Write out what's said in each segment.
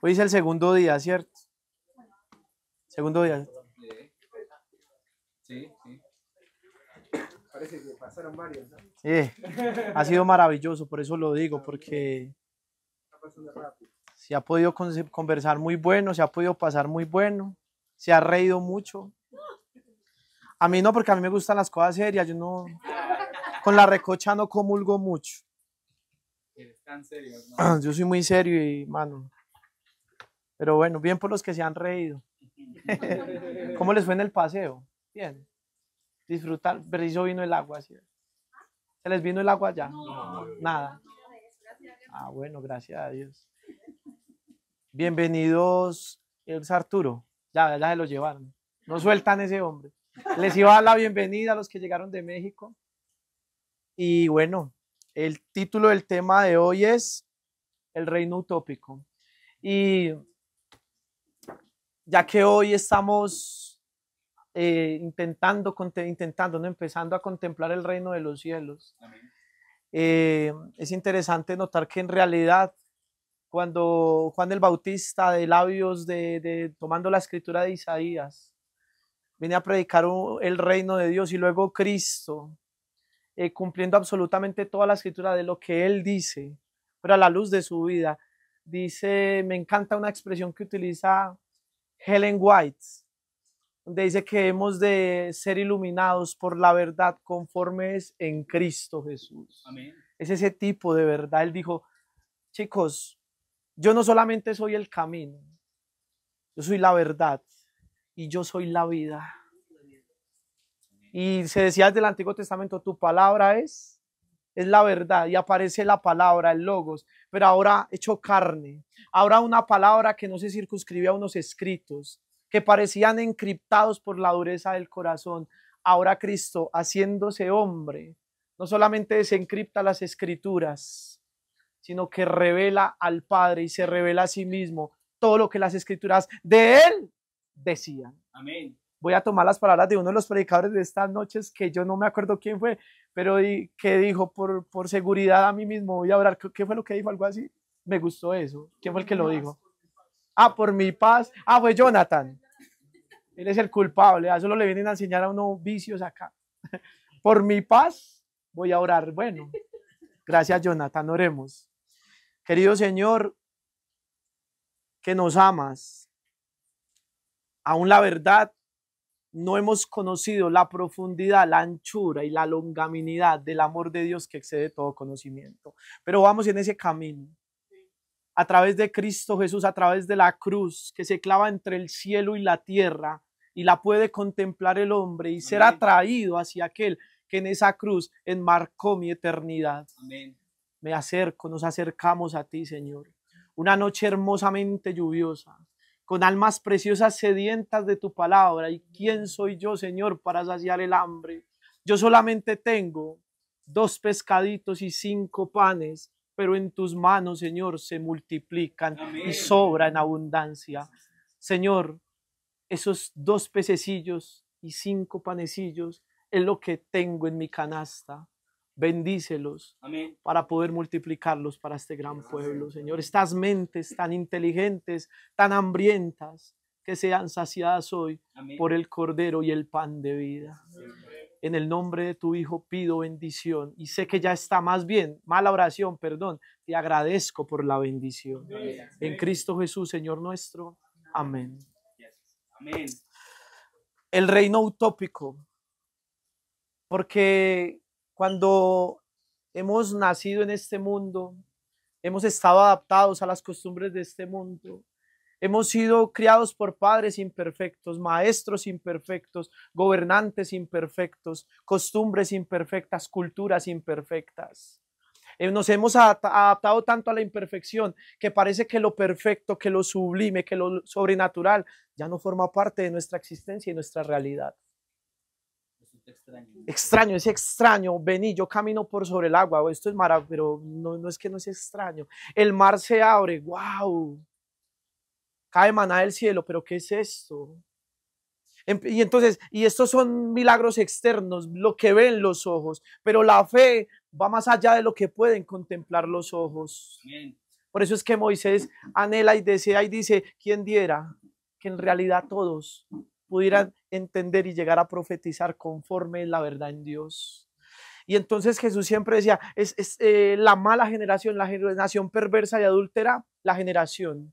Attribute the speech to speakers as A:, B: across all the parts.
A: Hoy es el segundo día, ¿cierto? Segundo día.
B: Sí, sí. Parece que pasaron varios, ¿no?
A: Ha sido maravilloso, por eso lo digo, porque
B: Está pasando rápido.
A: se ha podido conversar muy bueno, se ha podido pasar muy bueno, se ha reído mucho. A mí no, porque a mí me gustan las cosas serias, yo no, con la recocha no comulgo mucho.
B: Eres tan serio, ¿no?
A: Yo soy muy serio y, mano, pero bueno, bien por los que se han reído. ¿Cómo les fue en el paseo? Bien. Disfrutar, preciso vino el agua, ¿sí? ¿Se les vino el agua ya?
B: No.
A: Nada. Ah, bueno, gracias a Dios. Bienvenidos, es Arturo. Ya se lo llevaron. No sueltan ese hombre. Les iba a dar la bienvenida a los que llegaron de México. Y bueno, el título del tema de hoy es El reino utópico. Y ya que hoy estamos intentando, ¿no? Empezando a contemplar el reino de los cielos. Es interesante notar que en realidad cuando Juan el Bautista de labios tomando la escritura de Isaías viene a predicar el reino de Dios y luego Cristo cumpliendo absolutamente toda la escritura de lo que él dice, pero a la luz de su vida, dice, me encanta una expresión que utiliza Helen White, donde dice que hemos de ser iluminados por la verdad conforme es en Cristo Jesús.
B: Amén.
A: Es ese tipo de verdad. Él dijo, chicos, yo no solamente soy el camino, yo soy la verdad y yo soy la vida. Y se decía desde el Antiguo Testamento, tu palabra es la verdad, y aparece la palabra, el logos, pero ahora hecho carne. Ahora una palabra que no se circunscribe a unos escritos, que parecían encriptados por la dureza del corazón. Ahora Cristo, haciéndose hombre, no solamente desencripta las escrituras, sino que revela al Padre y se revela a sí mismo todo lo que las escrituras de él decían.
B: Amén.
A: Voy a tomar las palabras de uno de los predicadores de estas noches, que yo no me acuerdo quién fue, pero que dijo, por seguridad a mí mismo voy a orar. ¿Qué fue lo que dijo? Algo así. Me gustó eso. ¿Quién fue el que lo dijo? Ah, por mi paz. Ah, fue Jonathan. Él es el culpable. A solo le vienen a enseñar a uno vicios acá. Por mi paz voy a orar. Bueno, gracias Jonathan, oremos. Querido Señor, que nos amas, aún la verdad, no hemos conocido la profundidad, la anchura y la longanimidad del amor de Dios que excede todo conocimiento. Pero vamos en ese camino. A través de Cristo Jesús, a través de la cruz que se clava entre el cielo y la tierra y la puede contemplar el hombre y ser atraído hacia aquel que en esa cruz enmarcó mi eternidad.
B: Amén.
A: Me acerco, nos acercamos a ti, Señor. Una noche hermosamente lluviosa, con almas preciosas sedientas de tu palabra. ¿Y quién soy yo, Señor, para saciar el hambre? Yo solamente tengo 2 pescaditos y 5 panes, pero en tus manos, Señor, se multiplican. Amén. Y sobra en abundancia. Señor, esos 2 pececillos y 5 panecillos es lo que tengo en mi canasta. Bendícelos. Amén. Para poder multiplicarlos para este gran pueblo, Señor. Estas mentes tan inteligentes, tan hambrientas, que sean saciadas hoy. Amén. Por el Cordero y el pan de vida. Amén. En el nombre de tu Hijo pido bendición y sé que ya está más bien, mala oración, perdón, te agradezco por la bendición. Amén. En Cristo Jesús, Señor nuestro. Amén.
B: Amén.
A: El reino utópico, porque cuando hemos nacido en este mundo, hemos estado adaptados a las costumbres de este mundo, hemos sido criados por padres imperfectos, maestros imperfectos, gobernantes imperfectos, costumbres imperfectas, culturas imperfectas. Nos hemos adaptado tanto a la imperfección que parece que lo perfecto, que lo sublime, que lo sobrenatural ya no forma parte de nuestra existencia y nuestra realidad. Extraño, es extraño. Vení, yo camino por sobre el agua. Esto es maravilloso, pero no es que no es extraño. El mar se abre, wow. Cae maná del cielo, pero ¿qué es esto? Y entonces, y estos son milagros externos, lo que ven los ojos, pero la fe va más allá de lo que pueden contemplar los ojos.
B: Bien.
A: Por eso es que Moisés anhela y desea y dice, ¿quién diera que en realidad todos pudieran entender y llegar a profetizar conforme la verdad en Dios? Y entonces Jesús siempre decía, la mala generación, la generación perversa y adúltera, la generación.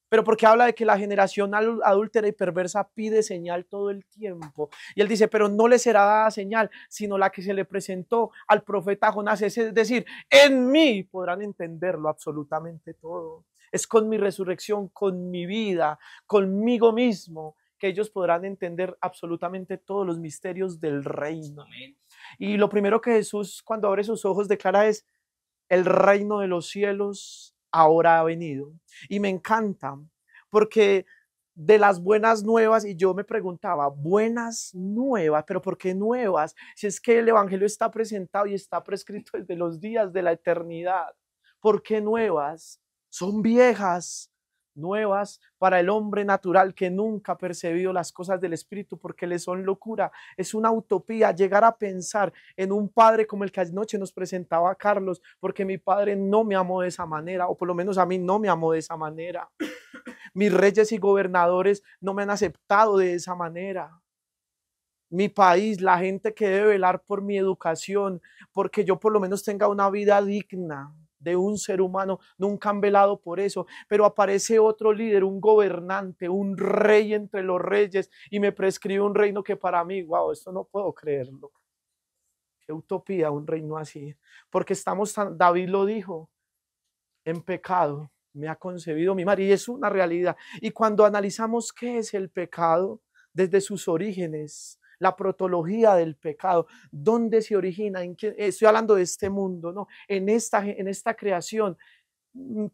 A: Pero porque habla de que la generación adúltera y perversa pide señal todo el tiempo. Y él dice, pero no le será dada señal, sino la que se le presentó al profeta Jonás. Es decir, en mí podrán entenderlo absolutamente todo. Es con mi resurrección, con mi vida, conmigo mismo, que ellos podrán entender absolutamente todos los misterios del reino. Amén. Y lo primero que Jesús, cuando abre sus ojos, declara es, el reino de los cielos ahora ha venido. Y me encanta porque de las buenas nuevas, y yo me preguntaba, buenas nuevas, pero ¿por qué nuevas? Si es que el evangelio está presentado y está prescrito desde los días de la eternidad. ¿Por qué nuevas? Son viejas. Nuevas para el hombre natural que nunca ha percibido las cosas del Espíritu porque le son locura. Es una utopía llegar a pensar en un padre como el que anoche nos presentaba Carlos, porque mi padre no me amó de esa manera, o por lo menos a mí no me amó de esa manera. Mis reyes y gobernadores no me han aceptado de esa manera. Mi país, la gente que debe velar por mi educación, porque yo por lo menos tenga una vida digna de un ser humano, nunca han velado por eso, pero aparece otro líder, un gobernante, un rey entre los reyes y me prescribe un reino que para mí, wow, esto no puedo creerlo. Qué utopía un reino así, porque estamos tan, David lo dijo, en pecado me ha concebido mi madre, y es una realidad. Y cuando analizamos qué es el pecado desde sus orígenes, la protología del pecado, dónde se origina, estoy hablando de este mundo, ¿no? En esta creación,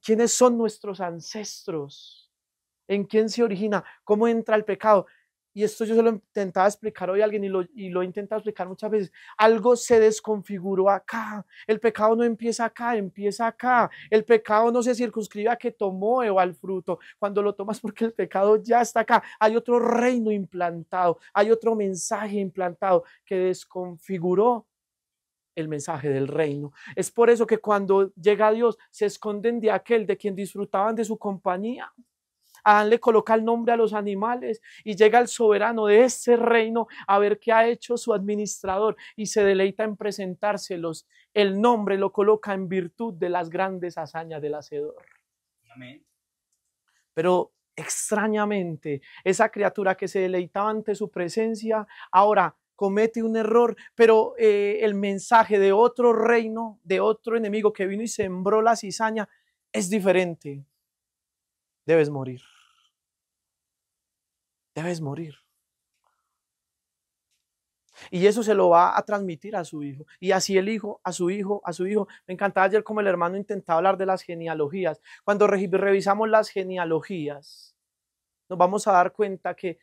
A: ¿quiénes son nuestros ancestros? ¿En quién se origina? ¿Cómo entra el pecado? Y esto yo se lo intentaba explicar hoy a alguien y lo he intentado explicar muchas veces. Algo se desconfiguró acá. El pecado no empieza acá, empieza acá. El pecado no se circunscribe a que tomó Eva el fruto. Cuando lo tomas porque el pecado ya está acá. Hay otro reino implantado, hay otro mensaje implantado que desconfiguró el mensaje del reino. Es por eso que cuando llega Dios se esconden de aquel de quien disfrutaban de su compañía. Adán le coloca el nombre a los animales y llega el soberano de ese reino a ver qué ha hecho su administrador y se deleita en presentárselos. El nombre lo coloca en virtud de las grandes hazañas del Hacedor. Amén. Pero extrañamente, esa criatura que se deleitaba ante su presencia, ahora comete un error, pero el mensaje de otro reino, de otro enemigo que vino y sembró la cizaña, es diferente. Debes morir. Debes morir. Y eso se lo va a transmitir a su hijo. Y así el hijo, a su hijo, a su hijo. Me encantaba ayer como el hermano intentaba hablar de las genealogías. Cuando revisamos las genealogías, nos vamos a dar cuenta que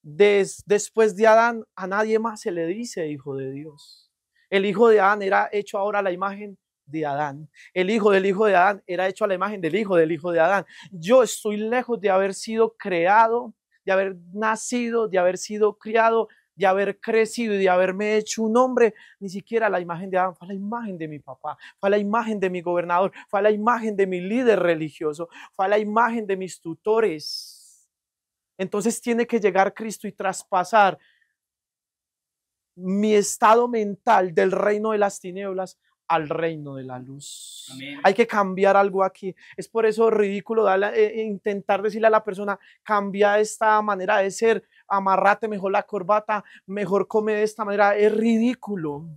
A: después de Adán, a nadie más se le dice hijo de Dios. El hijo de Adán era hecho ahora a la imagen de Adán. El hijo del hijo de Adán era hecho a la imagen del hijo de Adán. Yo estoy lejos de haber sido creado, de haber nacido, de haber sido criado, de haber crecido y de haberme hecho un hombre, ni siquiera la imagen de Adán, fue la imagen de mi papá, fue la imagen de mi gobernador, fue la imagen de mi líder religioso, fue la imagen de mis tutores. Entonces tiene que llegar Cristo y traspasar mi estado mental del reino de las tinieblas al reino de la luz. Amén. Hay que cambiar algo aquí. Es por eso ridículo intentar decirle a la persona, cambia esta manera de ser, amarrate mejor la corbata, mejor come de esta manera. Es ridículo.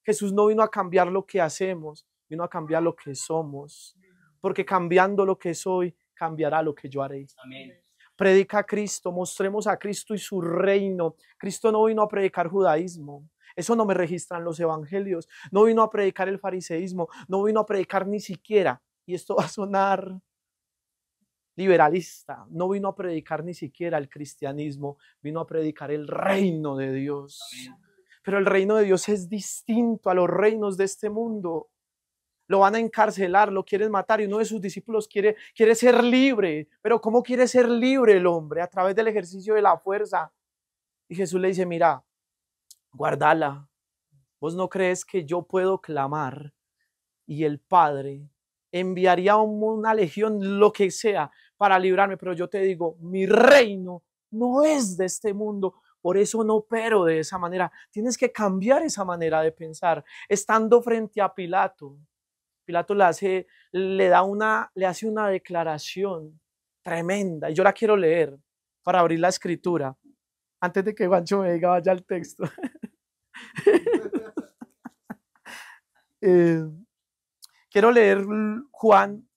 A: Jesús no vino a cambiar lo que hacemos, vino a cambiar lo que somos. Porque cambiando lo que soy, cambiará lo que yo haré. Amén. Predica a Cristo, mostremos a Cristo y su reino. Cristo no vino a predicar judaísmo. Eso no me registran los evangelios. No vino a predicar el fariseísmo. No vino a predicar ni siquiera, y esto va a sonar liberalista, no vino a predicar ni siquiera el cristianismo. Vino a predicar el reino de Dios. Amén. Pero el reino de Dios es distinto a los reinos de este mundo. Lo van a encarcelar, lo quieren matar y uno de sus discípulos quiere ser libre. Pero ¿cómo quiere ser libre el hombre? A través del ejercicio de la fuerza. Y Jesús le dice, mira, guárdala. ¿Vos no crees que yo puedo clamar y el Padre enviaría una legión, lo que sea, para librarme, pero yo te digo, mi reino no es de este mundo, por eso no opero de esa manera. Tienes que cambiar esa manera de pensar. Estando frente a Pilato, Pilato le hace una declaración tremenda, y yo la quiero leer para abrir la escritura, antes de que Juancho me diga vaya al texto. Quiero leer Juan,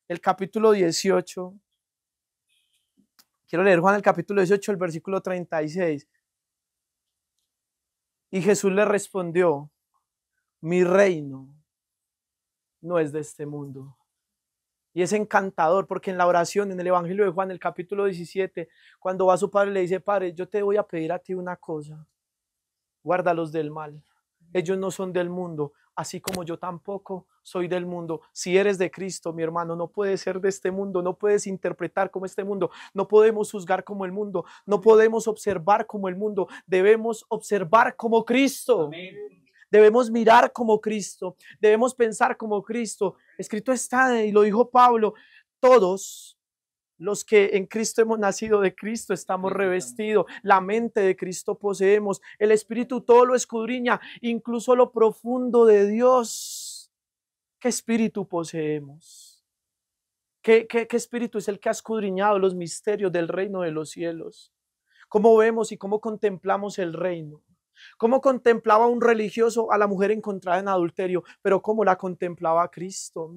A: el capítulo 18. Quiero leer Juan, el capítulo 18, el versículo 36. Y Jesús le respondió, mi reino no es de este mundo. Y es encantador porque en la oración, en el Evangelio de Juan, el capítulo 17, cuando va a su padre le dice, Padre, yo te voy a pedir a ti una cosa, guárdalos del mal. Ellos no son del mundo, así como yo tampoco soy del mundo. Si eres de Cristo, mi hermano, no puedes ser de este mundo, no puedes interpretar como este mundo, no podemos juzgar como el mundo, no podemos observar como el mundo, debemos observar como Cristo. Amén. Debemos mirar como Cristo, debemos pensar como Cristo. Escrito está, y lo dijo Pablo, todos los que en Cristo hemos nacido de Cristo estamos revestidos, la mente de Cristo poseemos, el Espíritu todo lo escudriña, incluso lo profundo de Dios. ¿Qué espíritu poseemos? ¿Qué espíritu es el que ha escudriñado los misterios del reino de los cielos? ¿Cómo vemos y cómo contemplamos el reino? ¿Cómo contemplaba un religioso a la mujer encontrada en adulterio? Pero ¿cómo la contemplaba Cristo?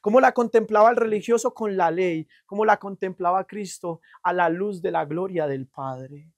A: ¿Cómo la contemplaba el religioso con la ley? ¿Cómo la contemplaba Cristo a la luz de la gloria del Padre?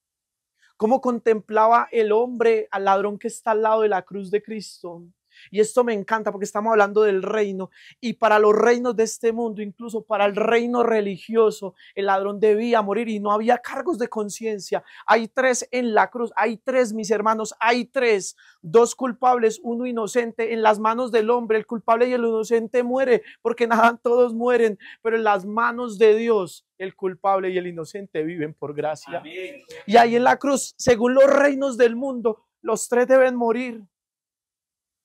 A: ¿Cómo contemplaba el hombre al ladrón que está al lado de la cruz de Cristo? Y esto me encanta porque estamos hablando del reino, y para los reinos de este mundo, incluso para el reino religioso, el ladrón debía morir y no había cargos de conciencia. Hay tres en la cruz, hay tres, mis hermanos, hay tres, dos culpables, uno inocente. En las manos del hombre el culpable y el inocente muere, porque nada, todos mueren, pero en las manos de Dios el culpable y el inocente viven por gracia. Amén. Y ahí en la cruz, según los reinos del mundo, los tres deben morir.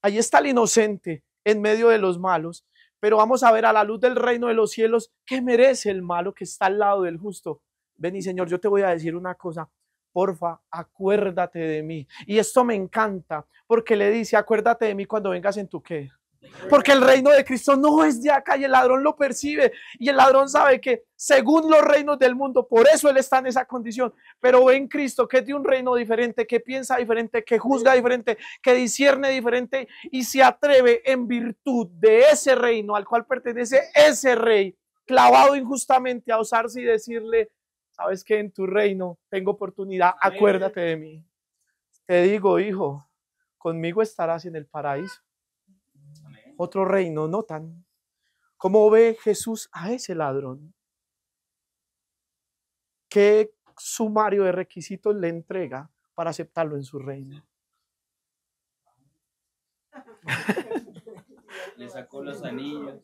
A: Ahí está el inocente en medio de los malos, pero vamos a ver a la luz del reino de los cielos qué merece el malo que está al lado del justo. Ven y Señor, yo te voy a decir una cosa, porfa, acuérdate de mí. Y esto me encanta porque le dice, acuérdate de mí cuando vengas en tu qué. Porque el reino de Cristo no es de acá, y el ladrón lo percibe, y el ladrón sabe que según los reinos del mundo, por eso él está en esa condición, pero ve en Cristo que es de un reino diferente, que piensa diferente, que juzga diferente, que discierne diferente, y se atreve en virtud de ese reino al cual pertenece ese rey clavado injustamente a osarse y decirle, sabes que en tu reino tengo oportunidad, acuérdate de mí. Te digo, hijo, conmigo estarás en el paraíso. Otro reino, notan cómo ve Jesús a ese ladrón. ¿Qué sumario de requisitos le entrega para aceptarlo en su reino?
C: Le sacó los anillos.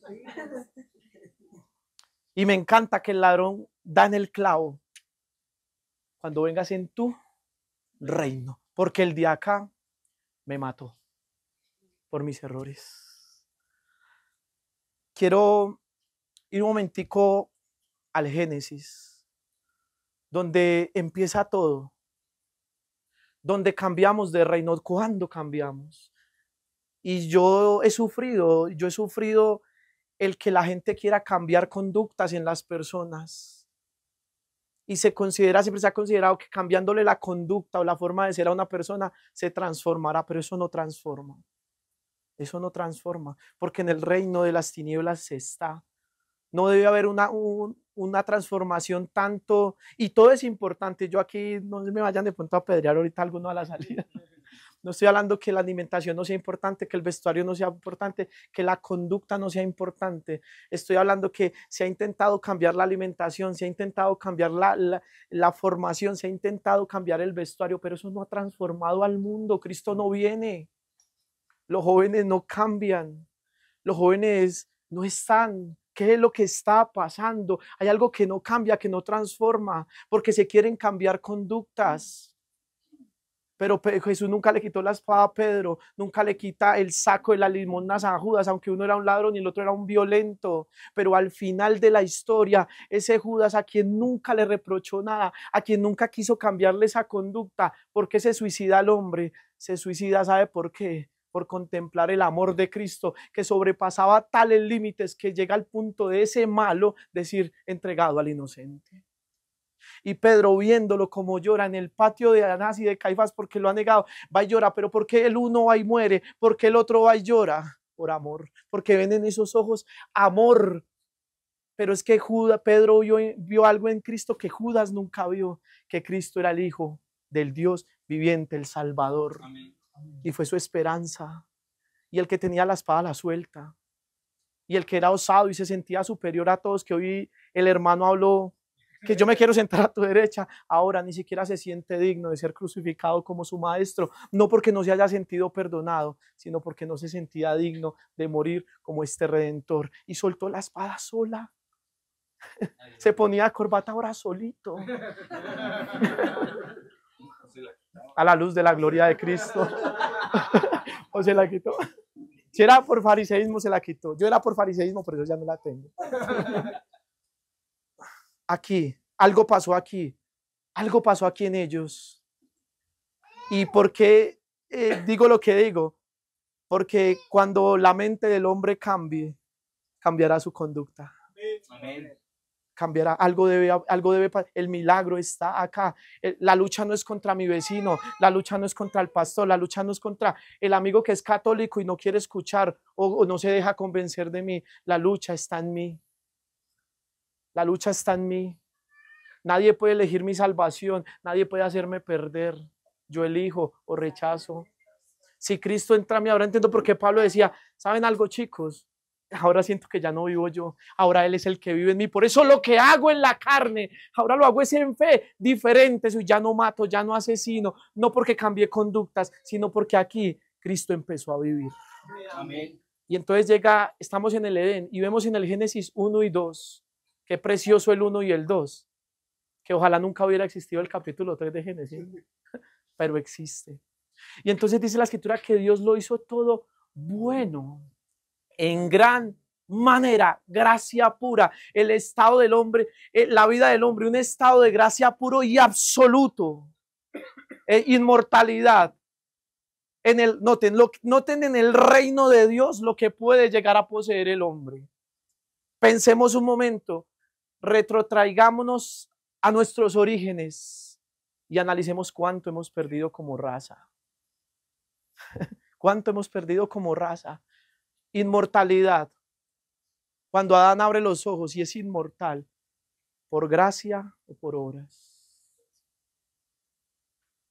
A: Y me encanta que el ladrón da en el clavo. Cuando vengas en tu reino, porque el de acá me mató por mis errores. Quiero ir un momentico al Génesis, donde empieza todo, donde cambiamos de reino. ¿Cuándo cambiamos? Y yo he sufrido el que la gente quiera cambiar conductas en las personas. Y siempre se ha considerado que cambiándole la conducta o la forma de ser a una persona se transformará, pero eso no transforma. Eso no transforma, porque en el reino de las tinieblas se está. No debe haber una transformación tanto, y todo es importante. Yo aquí no me vayan de pronto a apedrear ahorita alguno a la salida. No estoy hablando que la alimentación no sea importante, que el vestuario no sea importante, que la conducta no sea importante. Estoy hablando que se ha intentado cambiar la alimentación, se ha intentado cambiar la formación, se ha intentado cambiar el vestuario, pero eso no ha transformado al mundo. Cristo no viene. Los jóvenes no cambian. Los jóvenes no están. ¿Qué es lo que está pasando? Hay algo que no cambia, que no transforma, porque se quieren cambiar conductas. Pero Jesús nunca le quitó la espada a Pedro, nunca le quita el saco de las limosnas a Judas, aunque uno era un ladrón y el otro era un violento. Pero al final de la historia, ese Judas a quien nunca le reprochó nada, a quien nunca quiso cambiarle esa conducta, ¿por qué se suicida el hombre? Se suicida, ¿sabe por qué? Por contemplar el amor de Cristo, que sobrepasaba tales límites que llega al punto de ese malo decir entregado al inocente. Y Pedro, viéndolo como llora en el patio de Anás y de Caifás porque lo ha negado, va y llora. Pero ¿por qué el uno va y muere? ¿Por qué el otro va y llora? Por amor, porque ven en esos ojos amor. Pero es que Pedro vio algo en Cristo que Judas nunca vio, que Cristo era el Hijo del Dios viviente, el Salvador.
C: Amén.
A: Y fue su esperanza. Y el que tenía la espada la suelta. Y el que era osado y se sentía superior a todos, que hoy el hermano habló, que yo me quiero sentar a tu derecha, ahora ni siquiera se siente digno de ser crucificado como su maestro, no porque no se haya sentido perdonado, sino porque no se sentía digno de morir como este Redentor, y soltó la espada sola, se ponía corbata ahora solito, a la luz de la gloria de Cristo. O se la quitó. Si era por fariseísmo, se la quitó. Yo era por fariseísmo, pero yo ya no la tengo. Aquí, algo pasó aquí en ellos. ¿Y por qué digo lo que digo? Porque cuando la mente del hombre cambie, cambiará su conducta.
C: Amén.
A: Cambiará, el milagro está acá. La lucha no es contra mi vecino, la lucha no es contra el pastor, la lucha no es contra el amigo que es católico y no quiere escuchar o no se deja convencer de mí. La lucha está en mí. La lucha está en mí. Nadie puede elegir mi salvación, nadie puede hacerme perder. Yo elijo o rechazo. Si Cristo entra a mí, ahora entiendo por qué Pablo decía, ¿saben algo, chicos? Ahora siento que ya no vivo yo, ahora Él es el que vive en mí. Por eso lo que hago en la carne, ahora lo hago es en fe, diferente. Soy, ya no mato, ya no asesino, no porque cambié conductas, sino porque aquí Cristo empezó a vivir.
C: Amén.
A: Y entonces estamos en el Edén y vemos en el Génesis 1 y 2, qué precioso el 1 y el 2, que ojalá nunca hubiera existido el capítulo 3 de Génesis, pero existe. Y entonces dice la Escritura que Dios lo hizo todo bueno, en gran manera, gracia pura, el estado del hombre, la vida del hombre, un estado de gracia puro y absoluto, inmortalidad. Noten en el reino de Dios lo que puede llegar a poseer el hombre. Pensemos un momento, retrotraigámonos a nuestros orígenes y analicemos cuánto hemos perdido como raza. Cuánto hemos perdido como raza. Inmortalidad. Cuando Adán abre los ojos y es inmortal, por gracia o por obras.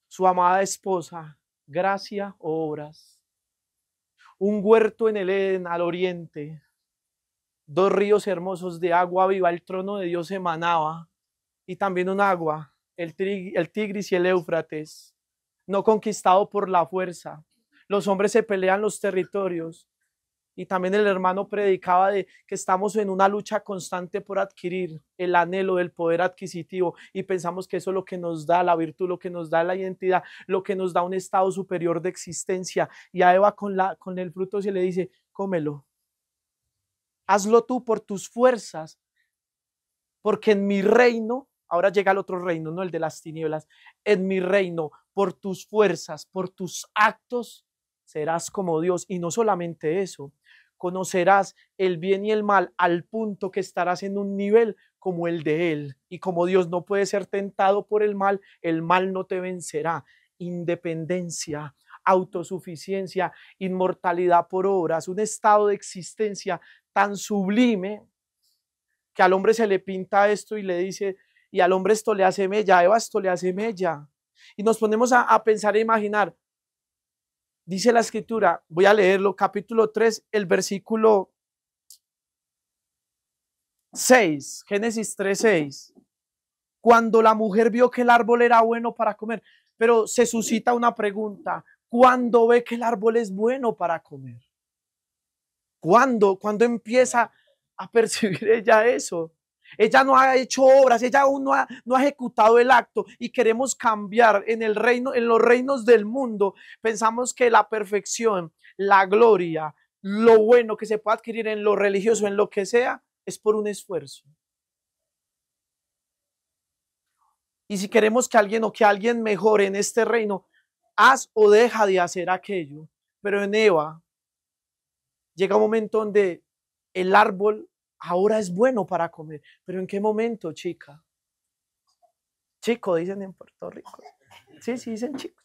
A: Su amada esposa, gracia o obras. Un huerto en el Edén al oriente. 2 ríos hermosos de agua viva, el trono de Dios emanaba. Y también un agua, el Tigris y el Éufrates, no conquistado por la fuerza. Los hombres se pelean los territorios. Y también el hermano predicaba de que estamos en una lucha constante por adquirir el anhelo del poder adquisitivo y pensamos que eso es lo que nos da la virtud, lo que nos da la identidad, lo que nos da un estado superior de existencia. Y a Eva con el fruto se le dice, cómelo. Hazlo tú por tus fuerzas, porque en mi reino, ahora llega el otro reino, no el de las tinieblas, en mi reino, por tus fuerzas, por tus actos, serás como Dios. Y no solamente eso, conocerás el bien y el mal al punto que estarás en un nivel como el de Él. Y como Dios no puede ser tentado por el mal no te vencerá. Independencia, autosuficiencia, inmortalidad por obras, un estado de existencia tan sublime que al hombre se le pinta esto y le dice, y al hombre esto le hace mella, a Eva esto le hace mella. Y nos ponemos a pensar e imaginar. Dice la Escritura, voy a leerlo, capítulo 3, el versículo 6, Génesis 3:6. Cuando la mujer vio que el árbol era bueno para comer, pero se suscita una pregunta, ¿cuándo ve que el árbol es bueno para comer? ¿Cuándo empieza a percibir ella eso? Ella no ha hecho obras, ella aún no ha ejecutado el acto y queremos cambiar en el reino, en los reinos del mundo. Pensamos que la perfección, la gloria, lo bueno que se puede adquirir en lo religioso, en lo que sea, es por un esfuerzo. Y si queremos que alguien mejore en este reino, haz o deja de hacer aquello. Pero en Eva llega un momento donde el árbol ahora es bueno para comer. ¿Pero en qué momento, chica? Chico, dicen en Puerto Rico. Sí, dicen chico.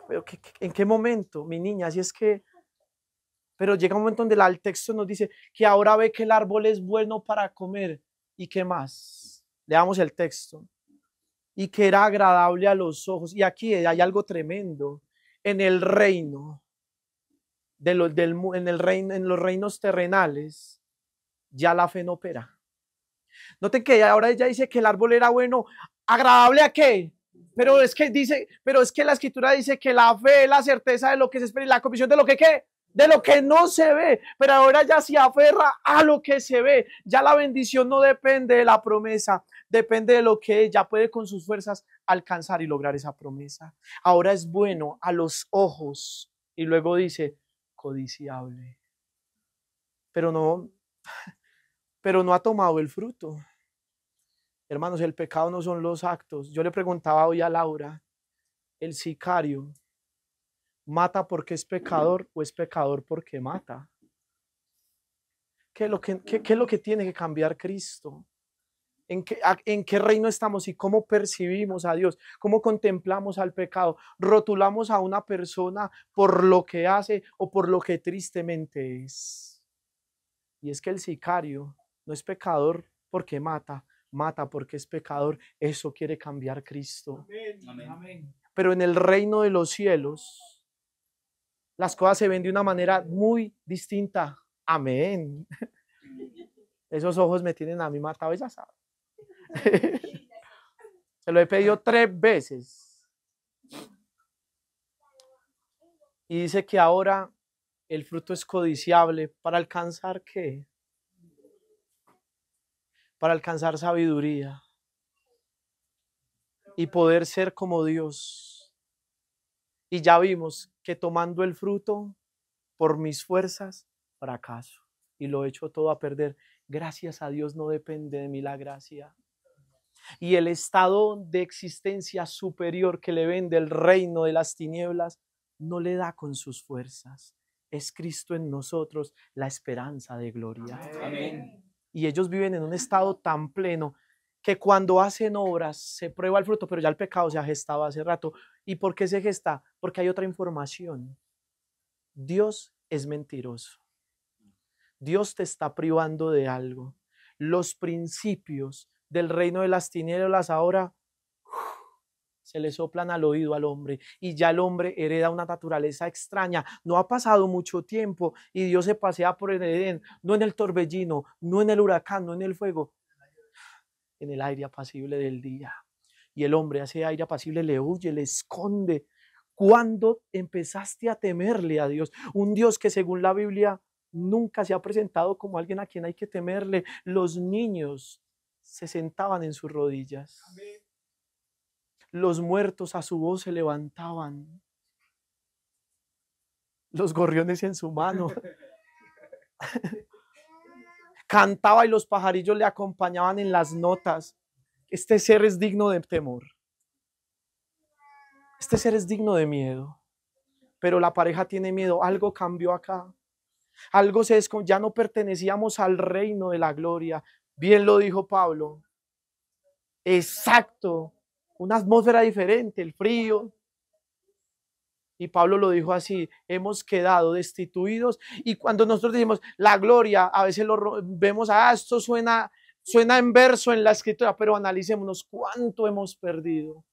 A: Pero ¿en qué momento, mi niña? Si es que... Pero llega un momento donde el texto nos dice que ahora ve que el árbol es bueno para comer. ¿Y qué más? Leamos el texto. Y que era agradable a los ojos. Y aquí hay algo tremendo. En el reino, en los reinos terrenales, ya la fe no opera. Noten que ahora ella dice que el árbol era bueno. ¿Agradable a qué? Pero es que la escritura dice que la fe es la certeza de lo que se espera y la convicción de lo que ¿qué? De lo que no se ve, pero ahora ya se aferra a lo que se ve. Ya la bendición no depende de la promesa, depende de lo que ella puede con sus fuerzas alcanzar y lograr esa promesa. Ahora es bueno a los ojos y luego dice codiciable, pero no ha tomado el fruto. Hermanos, el pecado no son los actos. Yo le preguntaba hoy a Laura, el sicario, ¿mata porque es pecador o es pecador porque mata? ¿Qué es lo que tiene que cambiar Cristo? ¿En qué reino estamos y cómo percibimos a Dios? ¿Cómo contemplamos al pecado? ¿Rotulamos a una persona por lo que hace o por lo que tristemente es? Y es que el sicario no es pecador porque mata porque es pecador. Eso quiere cambiar Cristo.
C: Amén.
A: Pero en el reino de los cielos, las cosas se ven de una manera muy distinta. Amén. Esos ojos me tienen a mí matado, ya saben. Se lo he pedido 3 veces. Y dice que ahora el fruto es codiciable. ¿Para alcanzar qué? Para alcanzar sabiduría y poder ser como Dios. Y ya vimos que tomando el fruto por mis fuerzas, fracaso. Y lo he hecho todo a perder. Gracias a Dios no depende de mí la gracia. Y el estado de existencia superior que le ven del reino de las tinieblas no le da con sus fuerzas. Es Cristo en nosotros, la esperanza de gloria.
C: Amén.
A: Y ellos viven en un estado tan pleno que cuando hacen obras se prueba el fruto, pero ya el pecado se ha gestado hace rato. ¿Y por qué se gesta? Porque hay otra información. Dios es mentiroso. Dios te está privando de algo. Los principios del reino de las tinieblas ahora se le soplan al oído al hombre y ya el hombre hereda una naturaleza extraña. No ha pasado mucho tiempo y Dios se pasea por el Edén, no en el torbellino, no en el huracán, no en el fuego, en el aire apacible del día. Y el hombre a ese aire apacible le huye, le esconde. ¿Cuándo empezaste a temerle a Dios? Un Dios que según la Biblia nunca se ha presentado como alguien a quien hay que temerle. Los niños se sentaban en sus rodillas. Amén. Los muertos a su voz se levantaban. Los gorriones en su mano. Cantaba y los pajarillos le acompañaban en las notas. Este ser es digno de temor. Este ser es digno de miedo. Pero la pareja tiene miedo. Algo cambió acá. Algo ya no pertenecíamos al reino de la gloria. Bien lo dijo Pablo. Exacto. Una atmósfera diferente, el frío. Y Pablo lo dijo así, hemos quedado destituidos. Y cuando nosotros decimos la gloria, a veces lo vemos, esto suena en verso en la escritura, pero analicémonos cuánto hemos perdido.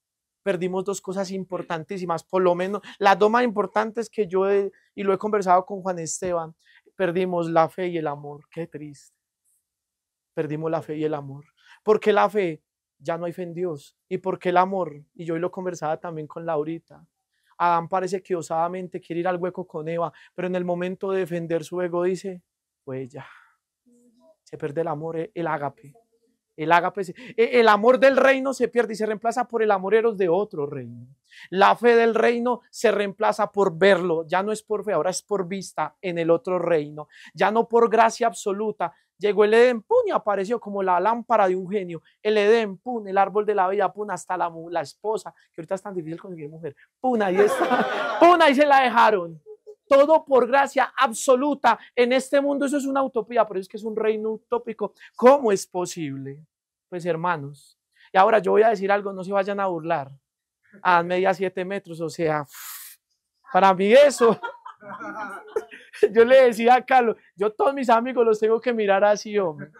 A: Perdimos 2 cosas importantísimas, por lo menos las 2 más importantes que y lo he conversado con Juan Esteban, perdimos la fe y el amor. Qué triste. Perdimos la fe y el amor. Porque la fe, ya no hay fe en Dios. Y porque el amor, y yo hoy lo conversaba también con Laurita, Adán parece que osadamente quiere ir al hueco con Eva, pero en el momento de defender su ego dice, pues ya, se pierde el amor, el ágape. El ágape, el amor del reino se pierde y se reemplaza por el amor eros de otro reino. La fe del reino se reemplaza por verlo, ya no es por fe, ahora es por vista en el otro reino, ya no por gracia absoluta. Llegó el Edén, pum, y apareció como la lámpara de un genio. El Edén, pum, el árbol de la vida, pum, hasta la esposa, que ahorita es tan difícil conseguir mujer, pum, ahí está, pum, ahí se la dejaron. Todo por gracia absoluta. En este mundo eso es una utopía, pero es que es un reino utópico. ¿Cómo es posible? Pues hermanos, y ahora yo voy a decir algo, no se vayan a burlar. A media 7 metros, o sea, para mí eso. Yo le decía a Carlos, yo todos mis amigos los tengo que mirar así, hombre.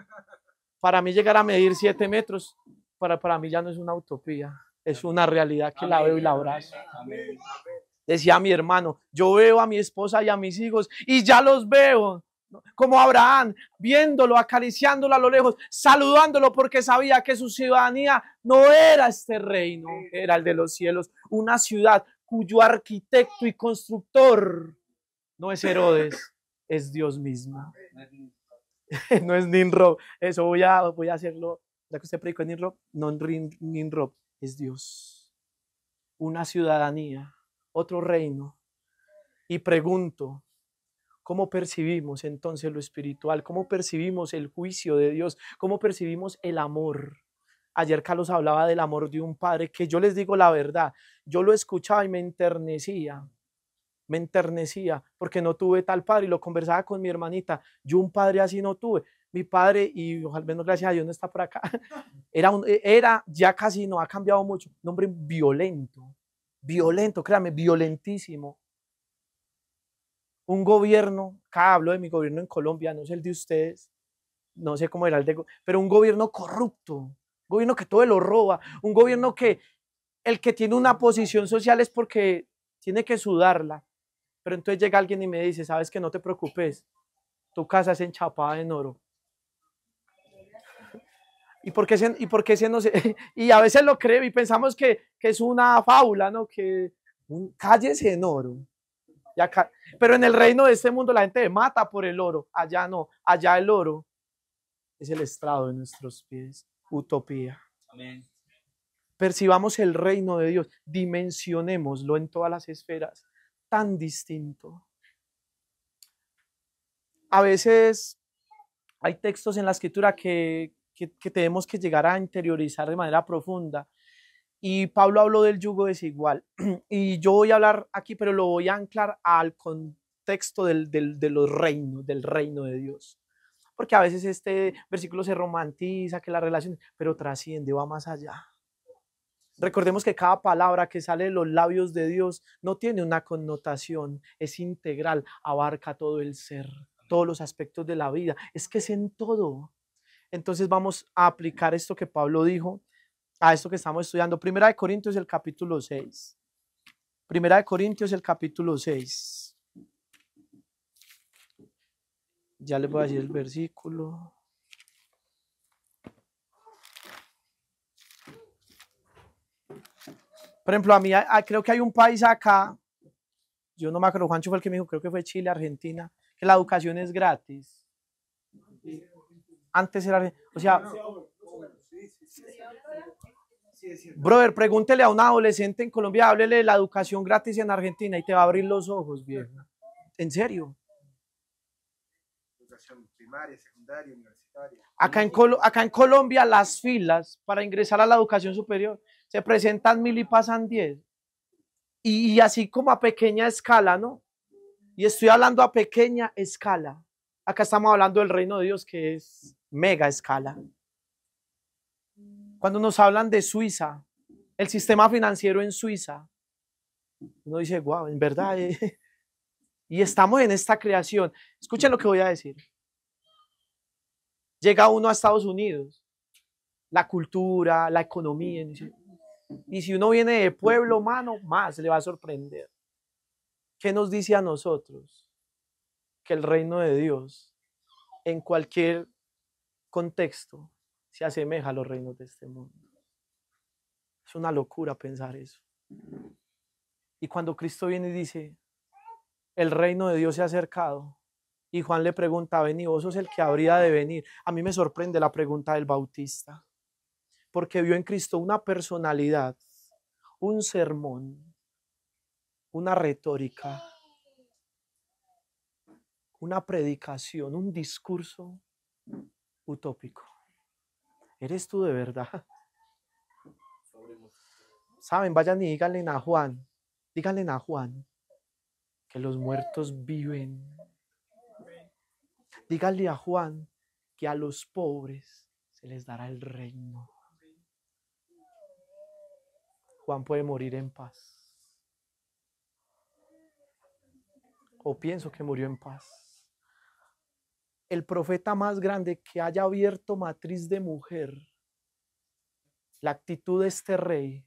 A: Para mí llegar a medir 7 metros, para mí ya no es una utopía, es una realidad que la veo y la abrazo.
C: Amén.
A: Decía mi hermano, yo veo a mi esposa y a mis hijos y ya los veo, como Abraham, viéndolo, acariciándolo a lo lejos, saludándolo porque sabía que su ciudadanía no era este reino, era el de los cielos, una ciudad cuyo arquitecto y constructor no es Herodes, es Dios mismo. No es Nimrod, eso voy a hacerlo, ya que usted predicó en Nimrod, no Nimrod, es Dios, una ciudadanía, otro reino. Y pregunto, ¿cómo percibimos entonces lo espiritual? ¿Cómo percibimos el juicio de Dios? ¿Cómo percibimos el amor? Ayer Carlos hablaba del amor de un padre, que yo les digo la verdad, yo lo escuchaba y me enternecía, porque no tuve tal padre y lo conversaba con mi hermanita. Yo un padre así no tuve. Mi padre, y ojalá menos gracias a Dios no está por acá, era ya casi no ha cambiado mucho, un hombre violento, créame, violentísimo. Un gobierno, acá hablo de mi gobierno en Colombia, no sé el de ustedes, no sé cómo era el de, pero un gobierno corrupto, un gobierno que todo lo roba, un gobierno que el que tiene una posición social es porque tiene que sudarla, pero entonces llega alguien y me dice, sabes que no te preocupes, tu casa es enchapada en oro. ¿Y por qué se no sé? Y a veces lo creo y pensamos que es una fábula, ¿no? Que cállese en oro. Pero en el reino de este mundo la gente mata por el oro. Allá no, allá el oro es el estrado de nuestros pies. Utopía.
C: Amén.
A: Percibamos el reino de Dios, dimensionémoslo en todas las esferas, tan distinto. A veces hay textos en la escritura que tenemos que llegar a interiorizar de manera profunda. Y Pablo habló del yugo desigual. Y yo voy a hablar aquí, pero lo voy a anclar al contexto de los reinos, del reino de Dios. Porque a veces este versículo se romantiza, que la relación, pero trasciende, va más allá. Recordemos que cada palabra que sale de los labios de Dios no tiene una connotación, es integral, abarca todo el ser, todos los aspectos de la vida. Es que es en todo. Entonces vamos a aplicar esto que Pablo dijo a esto que estamos estudiando. Primera de Corintios, el capítulo 6. Primera de Corintios, el capítulo 6. Ya les voy a decir el versículo. Por ejemplo, a mí creo que hay un país acá, yo no me acuerdo, Juancho fue el que me dijo, creo que fue Chile, Argentina, que la educación es gratis. Antes era, o sea, brother, pregúntele a un adolescente en Colombia, háblele de la educación gratis en Argentina y te va a abrir los ojos, viejo. En serio.
B: Educación primaria, secundaria, universitaria.
A: Acá en Colombia las filas para ingresar a la educación superior se presentan 1000 y pasan 10. Y así como a pequeña escala, ¿no? Y estoy hablando a pequeña escala. Acá estamos hablando del reino de Dios, que es mega escala. Cuando nos hablan de Suiza, el sistema financiero en Suiza, uno dice, wow, en verdad. Y estamos en esta creación. Escuchen lo que voy a decir. Llega uno a Estados Unidos, la cultura, la economía. Y si uno viene de pueblo, mano, más le va a sorprender. ¿Qué nos dice a nosotros? Que el reino de Dios, en cualquier contexto, se asemeja a los reinos de este mundo. Es una locura pensar eso. Y cuando Cristo viene y dice, el reino de Dios se ha acercado, y Juan le pregunta, ven, y vos sos el que habría de venir. A mí me sorprende la pregunta del Bautista. porque vio en Cristo una personalidad, un sermón, una retórica, una predicación, un discurso utópico. ¿Eres tú de verdad? Saben, vayan y díganle a Juan que los muertos viven. Díganle a Juan que a los pobres se les dará el reino. Juan puede morir en paz. O pienso que murió en paz. El profeta más grande que haya abierto matriz de mujer, la actitud de este rey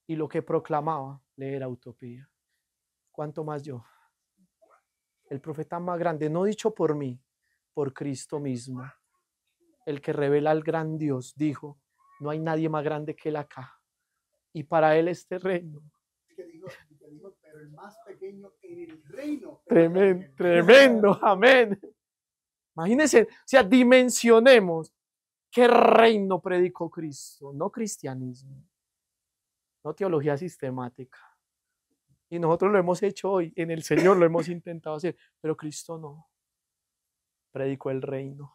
A: y lo que proclamaba le era utopía. ¿Cuánto más yo? El profeta más grande, no dicho por mí, por Cristo mismo. El que revela al gran Dios dijo, no hay nadie más grande que él acá. Y para él este reino.
B: Que dijo, pero el más pequeño en el reino.
A: Tremendo, tremendo, amén. Imagínense, o sea, dimensionemos qué reino predicó Cristo, no cristianismo, no teología sistemática. Y nosotros lo hemos hecho hoy, en el Señor lo hemos intentado hacer, pero Cristo no. Predicó el reino.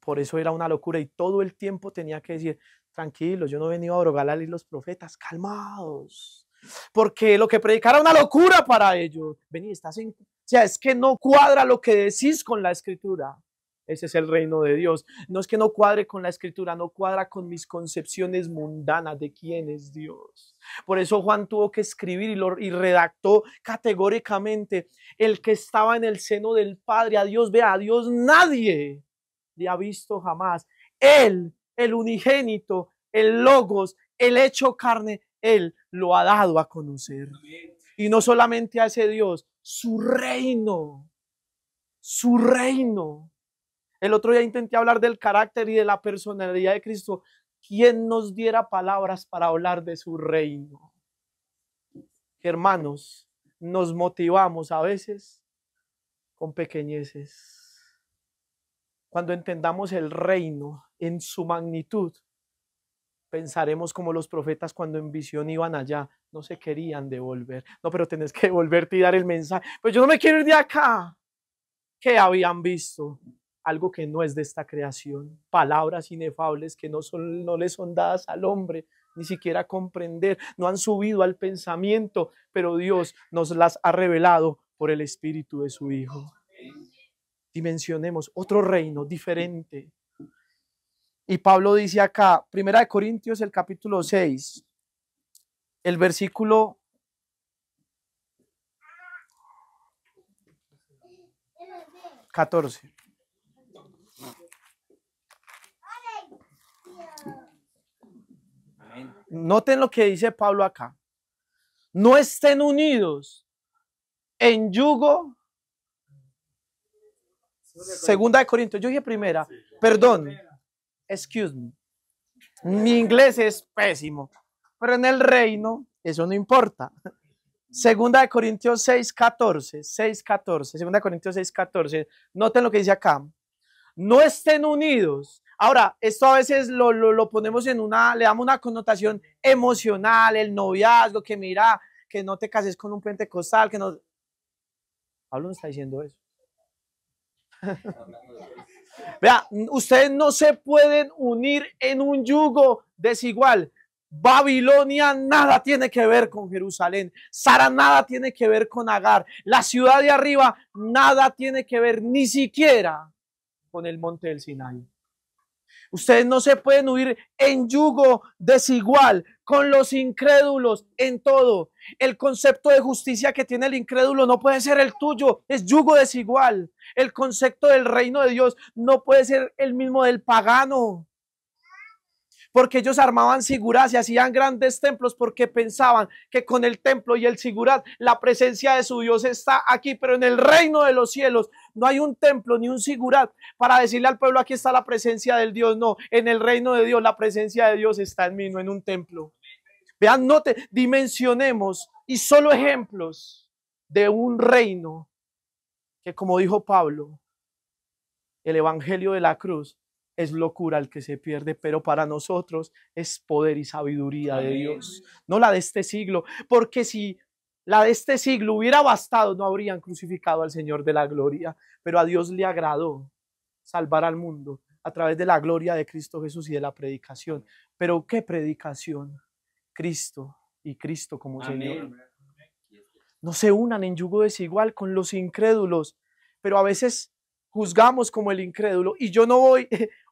A: Por eso era una locura y todo el tiempo tenía que decir, tranquilos, yo no he venido a drogar a los profetas, calmados. Porque lo que predicara era una locura para ellos. Vení, estás en... O sea, es que no cuadra lo que decís con la escritura. Ese es el reino de Dios. No es que no cuadre con la escritura, no cuadra con mis concepciones mundanas de quién es Dios. Por eso Juan tuvo que escribir y redactó categóricamente: el que estaba en el seno del Padre, a Dios, vea, a Dios nadie le ha visto jamás. Él, el unigénito, el Logos, el hecho carne, Él lo ha dado a conocer. Y no solamente a ese Dios, su reino. Su reino. El otro día intenté hablar del carácter y de la personalidad de Cristo. ¿Quién nos diera palabras para hablar de su reino? Hermanos, nos motivamos a veces con pequeñeces. Cuando entendamos el reino en su magnitud, pensaremos como los profetas cuando en visión iban allá, no se querían devolver. No, pero tenés que devolverte y dar el mensaje. Pues yo no me quiero ir de acá. ¿Qué habían visto? Algo que no es de esta creación, palabras inefables que no le son dadas al hombre, ni siquiera comprender, no han subido al pensamiento, pero Dios nos las ha revelado por el Espíritu de su Hijo. Dimensionemos otro reino diferente. Y Pablo dice acá, 1 Corintios, el capítulo 6, el versículo 14. Noten lo que dice Pablo acá. No estén unidos en yugo. 2 Corintios, yo dije primera, perdón, excuse me. Mi inglés es pésimo, pero en el reino eso no importa. 2 Corintios 6:14, 2 Corintios 6:14, noten lo que dice acá. No estén unidos. Ahora, esto a veces lo ponemos le damos una connotación emocional, el noviazgo, que mira, que no te cases con un pentecostal, que no. Pablo no está diciendo eso. Vea, ustedes no se pueden unir en un yugo desigual. Babilonia nada tiene que ver con Jerusalén. Sara nada tiene que ver con Agar. La ciudad de arriba nada tiene que ver ni siquiera con el monte del Sinaí. Ustedes no se pueden unir en yugo desigual con los incrédulos en todo. El concepto de justicia que tiene el incrédulo no puede ser el tuyo, es yugo desigual. El concepto del reino de Dios no puede ser el mismo del pagano. Porque ellos armaban sigurat y hacían grandes templos porque pensaban que con el templo y el sigurat la presencia de su Dios está aquí, pero en el reino de los cielos no hay un templo ni un sigurat para decirle al pueblo: aquí está la presencia del Dios. No, en el reino de Dios la presencia de Dios está en mí, no en un templo. Vean, dimensionemos y solo ejemplos de un reino que, como dijo Pablo, el evangelio de la cruz es locura el que se pierde, pero para nosotros es poder y sabiduría de Dios, no la de este siglo, porque si la de este siglo hubiera bastado, no habrían crucificado al Señor de la gloria, pero a Dios le agradó salvar al mundo a través de la gloria de Cristo Jesús y de la predicación. Pero ¿qué predicación? Cristo y Cristo como Señor. No se unan en yugo desigual con los incrédulos, pero a veces juzgamos como el incrédulo. Y yo no voy,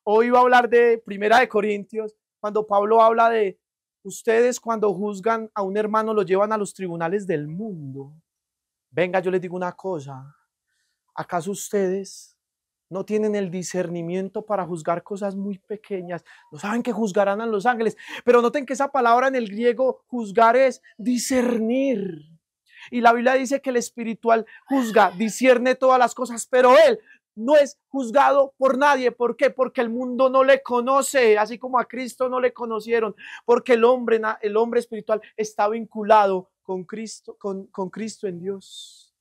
A: hoy iba a hablar de Primera de Corintios, cuando Pablo habla de ustedes cuando juzgan a un hermano lo llevan a los tribunales del mundo. Venga, yo les digo una cosa, ¿acaso ustedes no tienen el discernimiento para juzgar cosas muy pequeñas? No saben que juzgarán a los ángeles, pero noten que esa palabra en el griego juzgar es discernir. Y la Biblia dice que el espiritual juzga, discierne todas las cosas, pero él no es juzgado por nadie. ¿Por qué? Porque el mundo no le conoce, así como a Cristo no le conocieron, porque el hombre espiritual está vinculado con Cristo, con Cristo en Dios.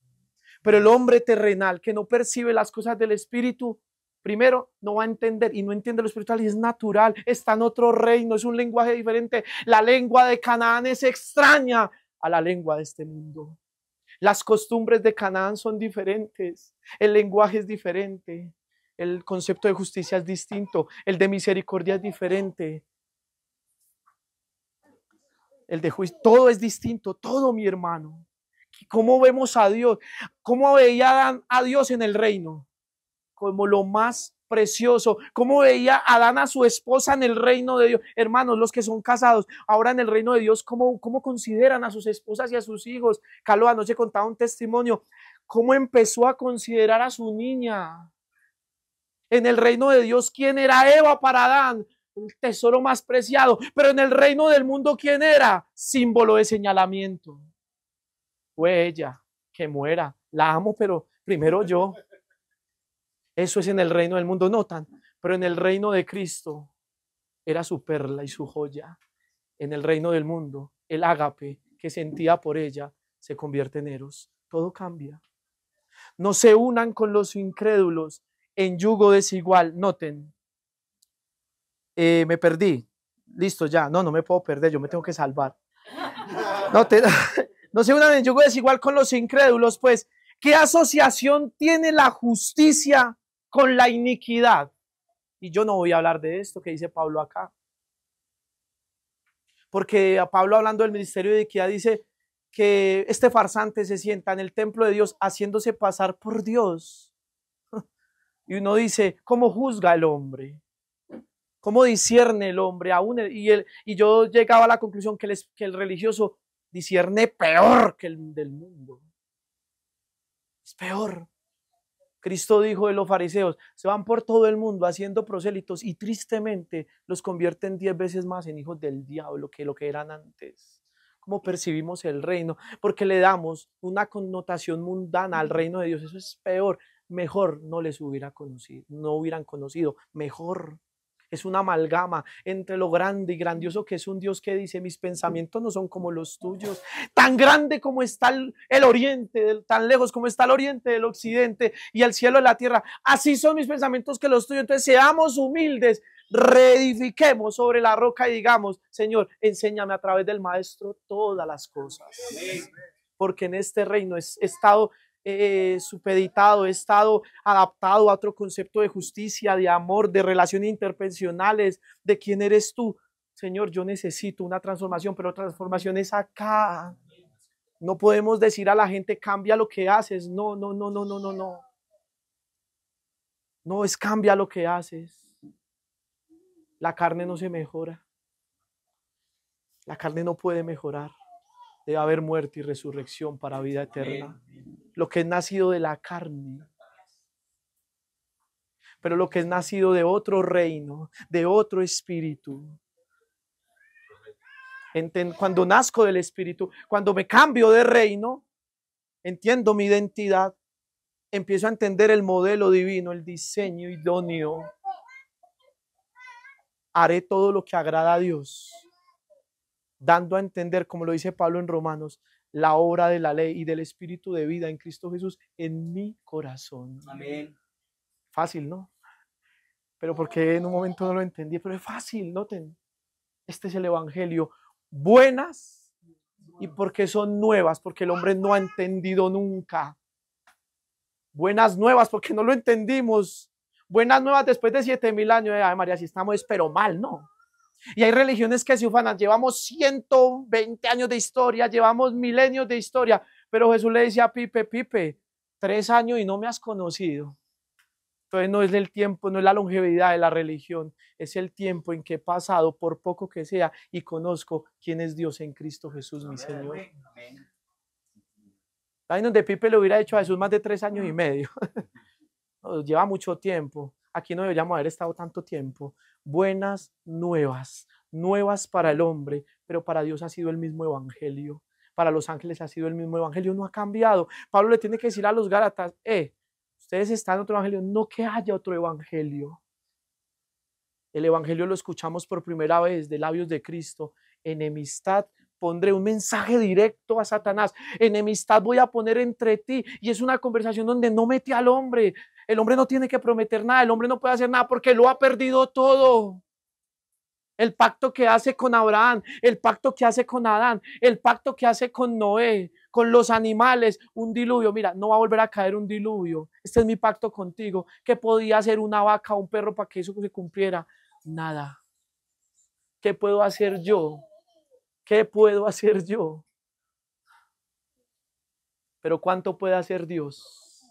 A: Pero el hombre terrenal que no percibe las cosas del espíritu, primero no va a entender y no entiende lo espiritual y es natural, está en otro reino, es un lenguaje diferente. La lengua de Canaán es extraña a la lengua de este mundo. Las costumbres de Canaán son diferentes, el lenguaje es diferente, el concepto de justicia es distinto, el de misericordia es diferente, el de juicio, todo es distinto, todo, mi hermano. ¿Cómo vemos a Dios? ¿Cómo veía a Dios en el reino? Como lo más precioso. ¿Cómo veía Adán a su esposa en el reino de Dios? Hermanos, los que son casados, ahora en el reino de Dios, ¿cómo consideran a sus esposas y a sus hijos? Carlos anoche contaba un testimonio. ¿Cómo empezó a considerar a su niña? En el reino de Dios, ¿quién era Eva para Adán? El tesoro más preciado. Pero en el reino del mundo, ¿quién era? Símbolo de señalamiento. Fue ella, que muera. La amo, pero primero yo. Eso es en el reino del mundo, notan, pero en el reino de Cristo era su perla y su joya. En el reino del mundo, el ágape que sentía por ella se convierte en eros. Todo cambia. No se unan con los incrédulos en yugo desigual. Noten, me perdí. Listo, ya. No me puedo perder, yo me tengo que salvar. Noten, no se unan en yugo desigual con los incrédulos, pues, ¿qué asociación tiene la justicia con la iniquidad? Y yo no voy a hablar de esto que dice Pablo acá. Porque a Pablo, hablando del ministerio de iniquidad, dice que este farsante se sienta en el templo de Dios haciéndose pasar por Dios. Y uno dice, ¿cómo juzga el hombre? ¿Cómo discierne el hombre? Y yo llegaba a la conclusión que el religioso discierne peor que el del mundo. Es peor. Cristo dijo de los fariseos, se van por todo el mundo haciendo prosélitos y tristemente los convierten 10 veces más en hijos del diablo que lo que eran antes. ¿Cómo percibimos el reino? Porque le damos una connotación mundana al reino de Dios. Eso es peor. Mejor no les hubiera conocido, no hubieran conocido. Mejor. Es una amalgama entre lo grande y grandioso que es un Dios que dice, mis pensamientos no son como los tuyos. Tan grande como está el oriente, tan lejos como está el oriente del occidente y el cielo de la tierra. Así son mis pensamientos que los tuyos. Entonces seamos humildes, reedifiquemos sobre la roca y digamos, Señor, enséñame a través del Maestro todas las cosas. Porque en este reino he estado supeditado, he estado adaptado a otro concepto de justicia, de amor, de relaciones interpersonales, de quién eres tú. Señor, yo necesito una transformación, pero la transformación es acá. No podemos decir a la gente, cambia lo que haces. No. No es cambia lo que haces. La carne no se mejora. La carne no puede mejorar. Debe haber muerte y resurrección para vida eterna. Lo que es nacido de la carne. Pero lo que es nacido de otro reino, de otro espíritu. Cuando nazco del espíritu, cuando me cambio de reino, entiendo mi identidad, empiezo a entender el modelo divino, el diseño idóneo. Haré todo lo que agrada a Dios, dando a entender, como lo dice Pablo en Romanos, la obra de la ley y del espíritu de vida en Cristo Jesús en mi corazón.
C: Amén.
A: Fácil, ¿no? pero porque en un momento no lo entendí, pero es fácil, noten. Este es el evangelio. Buenas y porque son nuevas, porque el hombre no ha entendido nunca. Buenas nuevas porque no lo entendimos. Buenas nuevas después de 7000 años. Ay, María, si estamos, pero mal, ¿no? Y hay religiones que se ufanan. Llevamos 120 años de historia, llevamos milenios de historia. Pero Jesús le decía a Pipe, 3 años y no me has conocido. Entonces no es el tiempo, no es la longevidad de la religión, es el tiempo en que he pasado, por poco que sea, y conozco quién es Dios en Cristo Jesús, mi Señor.
C: Amén.
A: Ahí donde Pipe le hubiera hecho a Jesús más de 3 años y medio. Lleva mucho tiempo. Aquí no deberíamos haber estado tanto tiempo. Buenas nuevas, nuevas para el hombre, pero para Dios ha sido el mismo evangelio. Para los ángeles ha sido el mismo evangelio, no ha cambiado. Pablo le tiene que decir a los Gálatas, ustedes están en otro evangelio, no que haya otro evangelio. El evangelio lo escuchamos por primera vez de labios de Cristo. Enemistad pondré, un mensaje directo a Satanás. Enemistad voy a poner entre ti. Y es una conversación donde no mete al hombre. El hombre no tiene que prometer nada. El hombre no puede hacer nada porque lo ha perdido todo. El pacto que hace con Abraham, el pacto que hace con Adán, el pacto que hace con Noé, con los animales, un diluvio. Mira, no va a volver a caer un diluvio. Este es mi pacto contigo. ¿Qué podía hacer una vaca o un perro para que eso se cumpliera? Nada. ¿Qué puedo hacer yo? ¿Qué puedo hacer yo? Pero ¿cuánto puede hacer Dios?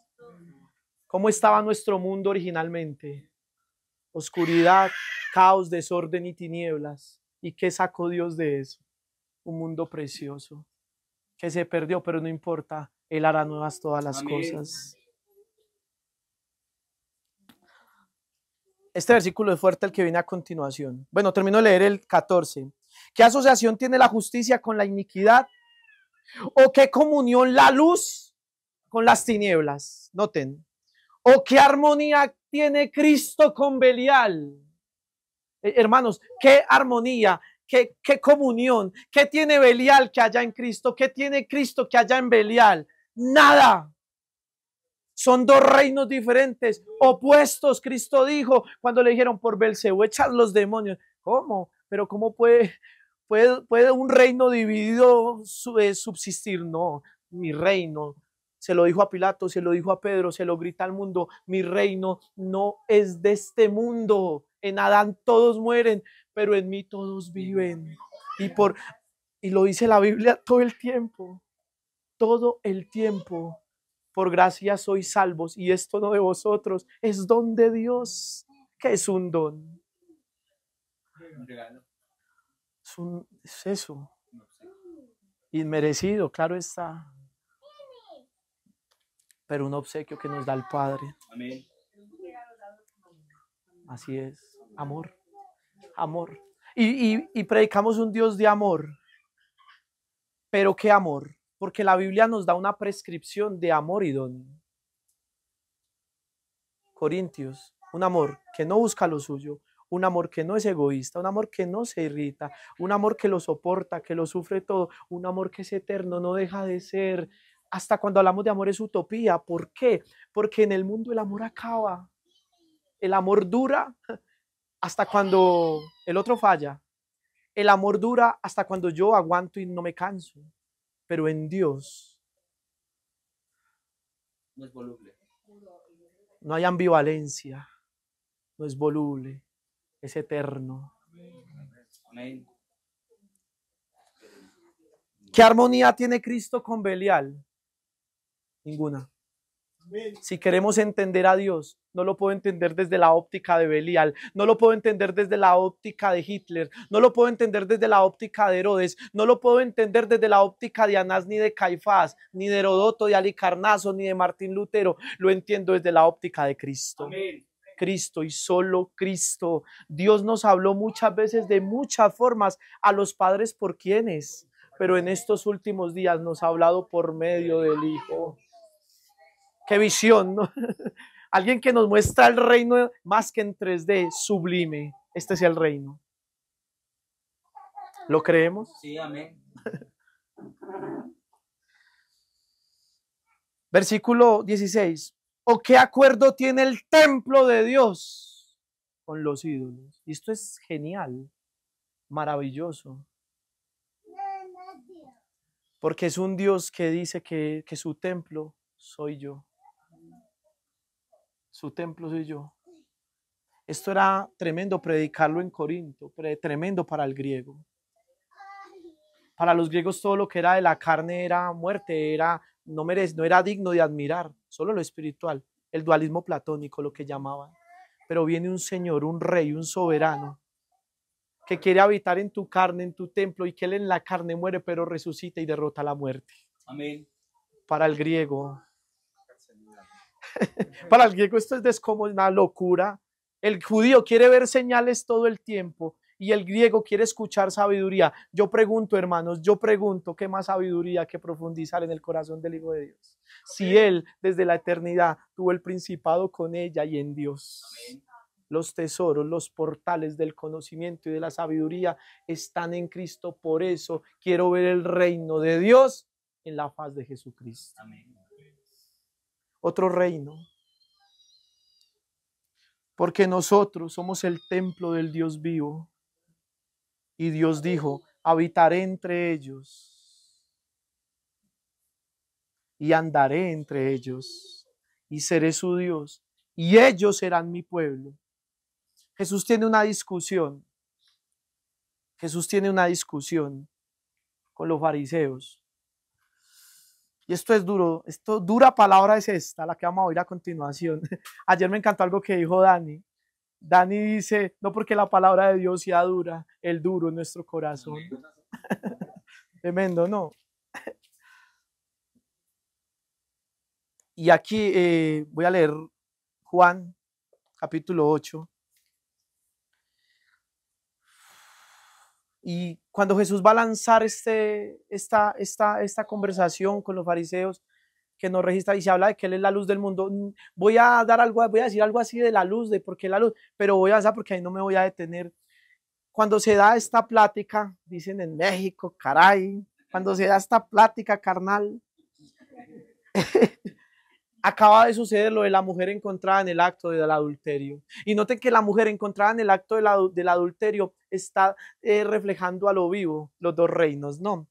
A: ¿Cómo estaba nuestro mundo originalmente? Oscuridad, caos, desorden y tinieblas. ¿Y qué sacó Dios de eso? Un mundo precioso que se perdió, pero no importa. Él hará nuevas todas las cosas. Este versículo es fuerte, el que viene a continuación. Bueno, termino de leer el 14. ¿Qué asociación tiene la justicia con la iniquidad? ¿O qué comunión la luz con las tinieblas? Noten. ¿O qué armonía tiene Cristo con Belial? Hermanos, ¿qué armonía? ¿Qué comunión? ¿Qué tiene Belial que haya en Cristo? ¿Qué tiene Cristo que haya en Belial? Nada. Son dos reinos diferentes, opuestos. Cristo dijo cuando le dijeron por Belcebú echar los demonios. ¿Cómo? Pero ¿cómo puede un reino dividido subsistir? No, mi reino. Se lo dijo a Pilato, se lo dijo a Pedro, se lo grita al mundo. Mi reino no es de este mundo. En Adán todos mueren, pero en mí todos viven. Y lo dice la Biblia todo el tiempo. Todo el tiempo. Por gracia sois salvos, y esto no de vosotros, es don de Dios. ¿Qué es un don?
C: Un regalo.
A: Es eso. Inmerecido, claro está. Pero un obsequio que nos da el Padre.
C: Amén.
A: Así es. Amor. Amor. Y predicamos un Dios de amor. ¿Pero qué amor? Porque la Biblia nos da una prescripción de amor y don. Corintios, un amor que no busca lo suyo, un amor que no es egoísta, un amor que no se irrita, un amor que lo soporta, que lo sufre todo, un amor que es eterno, no deja de ser. Hasta cuando hablamos de amor es utopía. ¿Por qué? Porque en el mundo el amor acaba. El amor dura hasta cuando el otro falla. El amor dura hasta cuando yo aguanto y no me canso. Pero en Dios
C: No es voluble.
A: no hay ambivalencia, no es voluble, es eterno.
C: Amén.
A: ¿Qué armonía tiene Cristo con Belial? Ninguna. Si queremos entender a Dios, no lo puedo entender desde la óptica de Belial, no lo puedo entender desde la óptica de Hitler, no lo puedo entender desde la óptica de Herodes, no lo puedo entender desde la óptica de Anás ni de Caifás, ni de Herodoto, de Halicarnaso, ni de Martín Lutero. Lo entiendo desde la óptica de Cristo.
C: Amén.
A: Cristo y solo Cristo. Dios nos habló muchas veces de muchas formas a los padres por quienes, pero en estos últimos días nos ha hablado por medio del Hijo. Qué visión, ¿no? Alguien que nos muestra el reino más que en 3D, sublime. Este es el reino. ¿Lo creemos?
C: Sí, amén.
A: Versículo 16. ¿O qué acuerdo tiene el templo de Dios con los ídolos. Y esto es genial, maravilloso. Porque es un Dios que dice que su templo soy yo. Su templo soy yo. Esto era tremendo predicarlo en Corinto, tremendo para el griego. Para los griegos todo lo que era de la carne era muerte, no era digno de admirar, solo lo espiritual, el dualismo platónico, lo que llamaban. Pero viene un Señor, un Rey, un soberano, que quiere habitar en tu carne, en tu templo, y que Él en la carne muere, pero resucita y derrota la muerte.
C: Amén.
A: Para el griego. Para el griego esto es como una locura. El judío quiere ver señales todo el tiempo y el griego quiere escuchar sabiduría. Yo pregunto, hermanos, ¿qué más sabiduría que profundizar en el corazón del Hijo de Dios? Si Él desde la eternidad tuvo el principado con ella y en Dios. Amén. Los tesoros, los portales del conocimiento y de la sabiduría están en Cristo. Por eso quiero ver el reino de Dios en la faz de Jesucristo. Amén. Otro reino. Porque nosotros somos el templo del Dios vivo. Y Dios dijo, habitaré entre ellos. Y andaré entre ellos. Y seré su Dios. Y ellos serán mi pueblo. Jesús tiene una discusión. Jesús tiene una discusión con los fariseos. Y esto es duro, dura palabra es esta, la que vamos a oír a continuación. Ayer me encantó algo que dijo Dani. Dani dice, no porque la palabra de Dios sea dura, el duro en nuestro corazón. Tremendo, ¿no? Y aquí voy a leer Juan, capítulo 8. Y cuando Jesús va a lanzar esta conversación con los fariseos, que nos registra y se habla de que Él es la luz del mundo, voy a decir algo así de la luz, de por qué la luz, pero voy a hacer porque ahí no me voy a detener. Cuando se da esta plática, dicen en México, caray, cuando se da esta plática carnal, acaba de suceder lo de la mujer encontrada en el acto del adulterio. Y noten que la mujer encontrada en el acto del adulterio está reflejando a lo vivo los dos reinos, ¿no?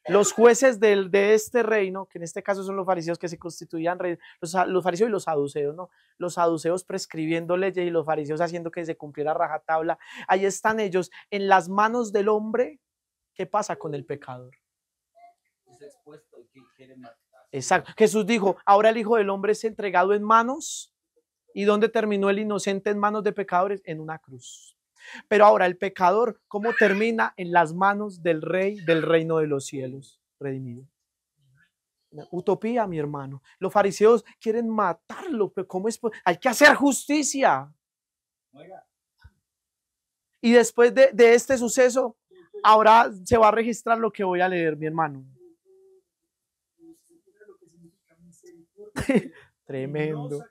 A: Los jueces de este reino, que en este caso son los fariseos que se constituían reyes, los fariseos y los saduceos, ¿no? Los saduceos prescribiendo leyes y los fariseos haciendo que se cumpliera rajatabla. Ahí están ellos en las manos del hombre. ¿Qué pasa con el pecador?
C: Es expuesto y quiere matar.
A: Exacto. Jesús dijo, ahora el Hijo del Hombre es entregado en manos. ¿Y dónde terminó el inocente en manos de pecadores? En una cruz. Pero ahora el pecador, ¿cómo termina? En las manos del Rey del reino de los cielos, redimido. Utopía, mi hermano. Los fariseos quieren matarlo, pero ¿cómo es? Hay que hacer justicia. Y después de este suceso, ahora se va a registrar lo que voy a leer, mi hermano. Tremendo.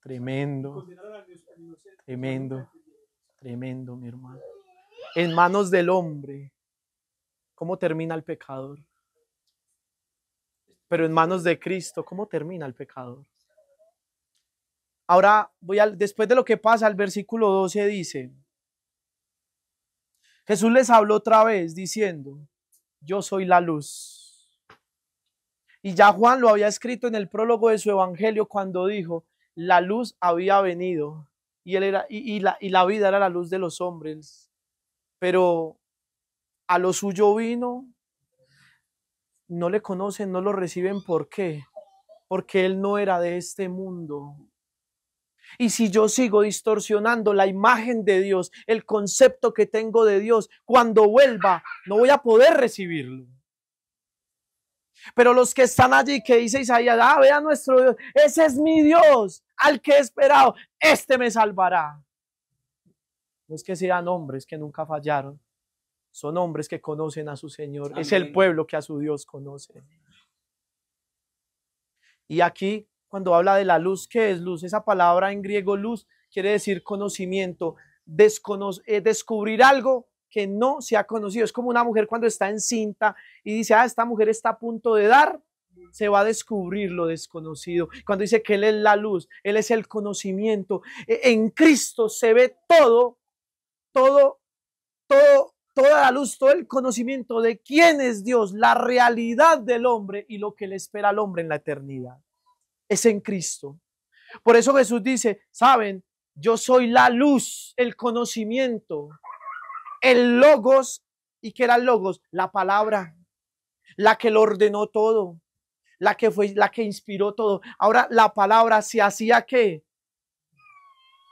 A: Tremendo. Tremendo. Tremendo, mi hermano. En manos del hombre. ¿Cómo termina el pecador? Pero en manos de Cristo, ¿cómo termina el pecador? Ahora, después de lo que pasa, el versículo 12 dice, Jesús les habló otra vez diciendo, yo soy la luz. Y ya Juan lo había escrito en el prólogo de su evangelio cuando dijo, la luz había venido y la vida era la luz de los hombres. Pero a lo suyo vino, no le conocen, no lo reciben. ¿Por qué? Porque Él no era de este mundo. Y si yo sigo distorsionando la imagen de Dios, el concepto que tengo de Dios, cuando vuelva, no voy a poder recibirlo. Pero los que están allí, que dice Isaías, vea nuestro Dios, ese es mi Dios, al que he esperado, este me salvará. No es que sean hombres que nunca fallaron, son hombres que conocen a su Señor. Amén. Es el pueblo que a su Dios conoce. Y aquí, cuando habla de la luz, ¿qué es luz? Esa palabra en griego luz quiere decir conocimiento, descubrir algo que no se ha conocido. Es como una mujer cuando está encinta y dice, esta mujer está a punto de dar se va a descubrir lo desconocido. Cuando dice que Él es la luz, Él es el conocimiento. En Cristo se ve todo, todo, toda la luz, todo el conocimiento de quién es Dios, la realidad del hombre y lo que le espera al hombre en la eternidad. Es en Cristo. Por eso Jesús dice, ¿saben? Yo soy la luz, el conocimiento, el logos. ¿Y qué era el logos? La palabra, la que lo ordenó todo, la que inspiró todo. Ahora la palabra se hacía ¿qué?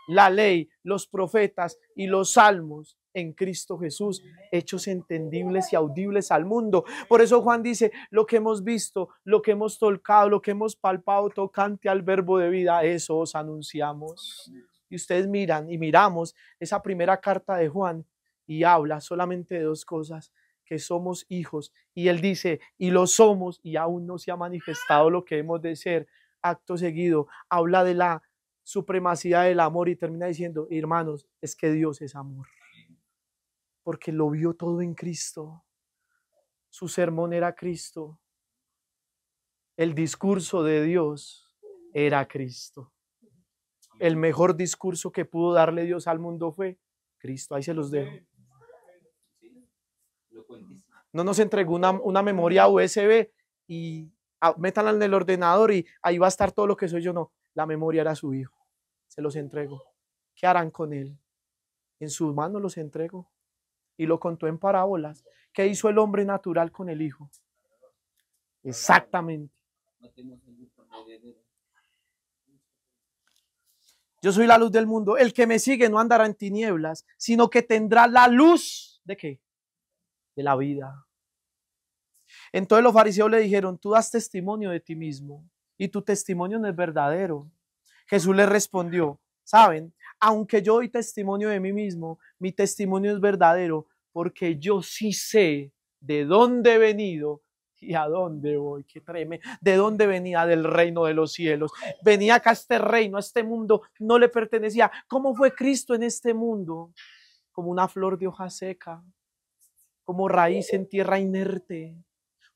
A: La ley, los profetas y los salmos en Cristo Jesús, hechos entendibles y audibles al mundo. Por eso Juan dice, lo que hemos visto, lo que hemos tocado, lo que hemos palpado, tocante al verbo de vida, eso os anunciamos. Y ustedes miran y miramos esa primera carta de Juan y habla solamente de dos cosas, que somos hijos. Y él dice, y lo somos, y aún no se ha manifestado lo que hemos de ser. Acto seguido, habla de la supremacía del amor y termina diciendo, hermanos, es que Dios es amor. Porque lo vio todo en Cristo. Su sermón era Cristo. El discurso de Dios era Cristo. El mejor discurso que pudo darle Dios al mundo fue Cristo. Ahí se los dejo. No nos entregó una memoria USB y métanla en el ordenador y ahí va a estar todo lo que soy yo. No, la memoria era su hijo. Se los entrego. ¿Qué harán con él? En sus manos los entrego. Y lo contó en parábolas. ¿Qué hizo el hombre natural con el hijo? Exactamente. Yo soy la luz del mundo. El que me sigue no andará en tinieblas, sino que tendrá la luz ¿de qué? De la vida. Entonces los fariseos le dijeron, tú das testimonio de ti mismo y tu testimonio no es verdadero. Jesús les respondió, ¿saben? Aunque yo doy testimonio de mí mismo, mi testimonio es verdadero porque yo sí sé de dónde he venido y a dónde voy. Qué tremendo. ¿De dónde venía? Del reino de los cielos. Venía acá a este reino, a este mundo, no le pertenecía. ¿Cómo fue Cristo en este mundo? Como una flor de hoja seca, como raíz en tierra inerte.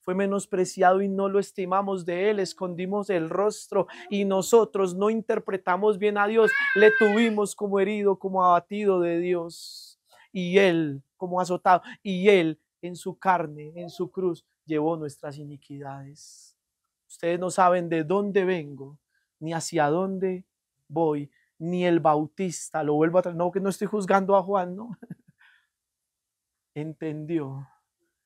A: Fue menospreciado y no lo estimamos de él, escondimos el rostro y nosotros no interpretamos bien a Dios, le tuvimos como herido, como abatido de Dios y él como azotado y él en su carne, en su cruz, llevó nuestras iniquidades. Ustedes no saben de dónde vengo, ni hacia dónde voy, ni el Bautista, lo vuelvo a traer, no que no estoy juzgando a Juan, no, entendió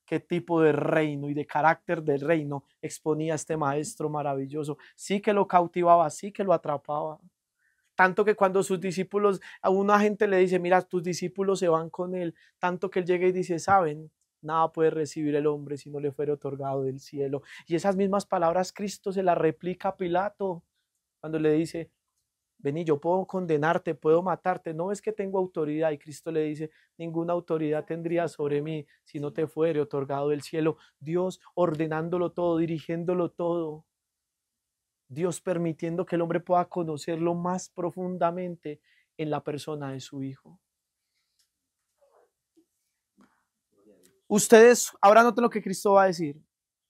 A: qué tipo de reino y de carácter del reino exponía este maestro maravilloso. Sí que lo cautivaba, sí que lo atrapaba. Tanto que cuando sus discípulos, a una gente le dice, mira, tus discípulos se van con él, tanto que él llega y dice, ¿saben? Nada puede recibir el hombre si no le fuera otorgado del cielo. Y esas mismas palabras Cristo se las replica a Pilato cuando le dice, vení, yo puedo condenarte, puedo matarte, no es que tengo autoridad. Y Cristo le dice, ninguna autoridad tendría sobre mí si no te fuere otorgado del cielo. Dios ordenándolo todo, dirigiéndolo todo. Dios permitiendo que el hombre pueda conocerlo más profundamente en la persona de su Hijo. Ustedes, ahora noten lo que Cristo va a decir.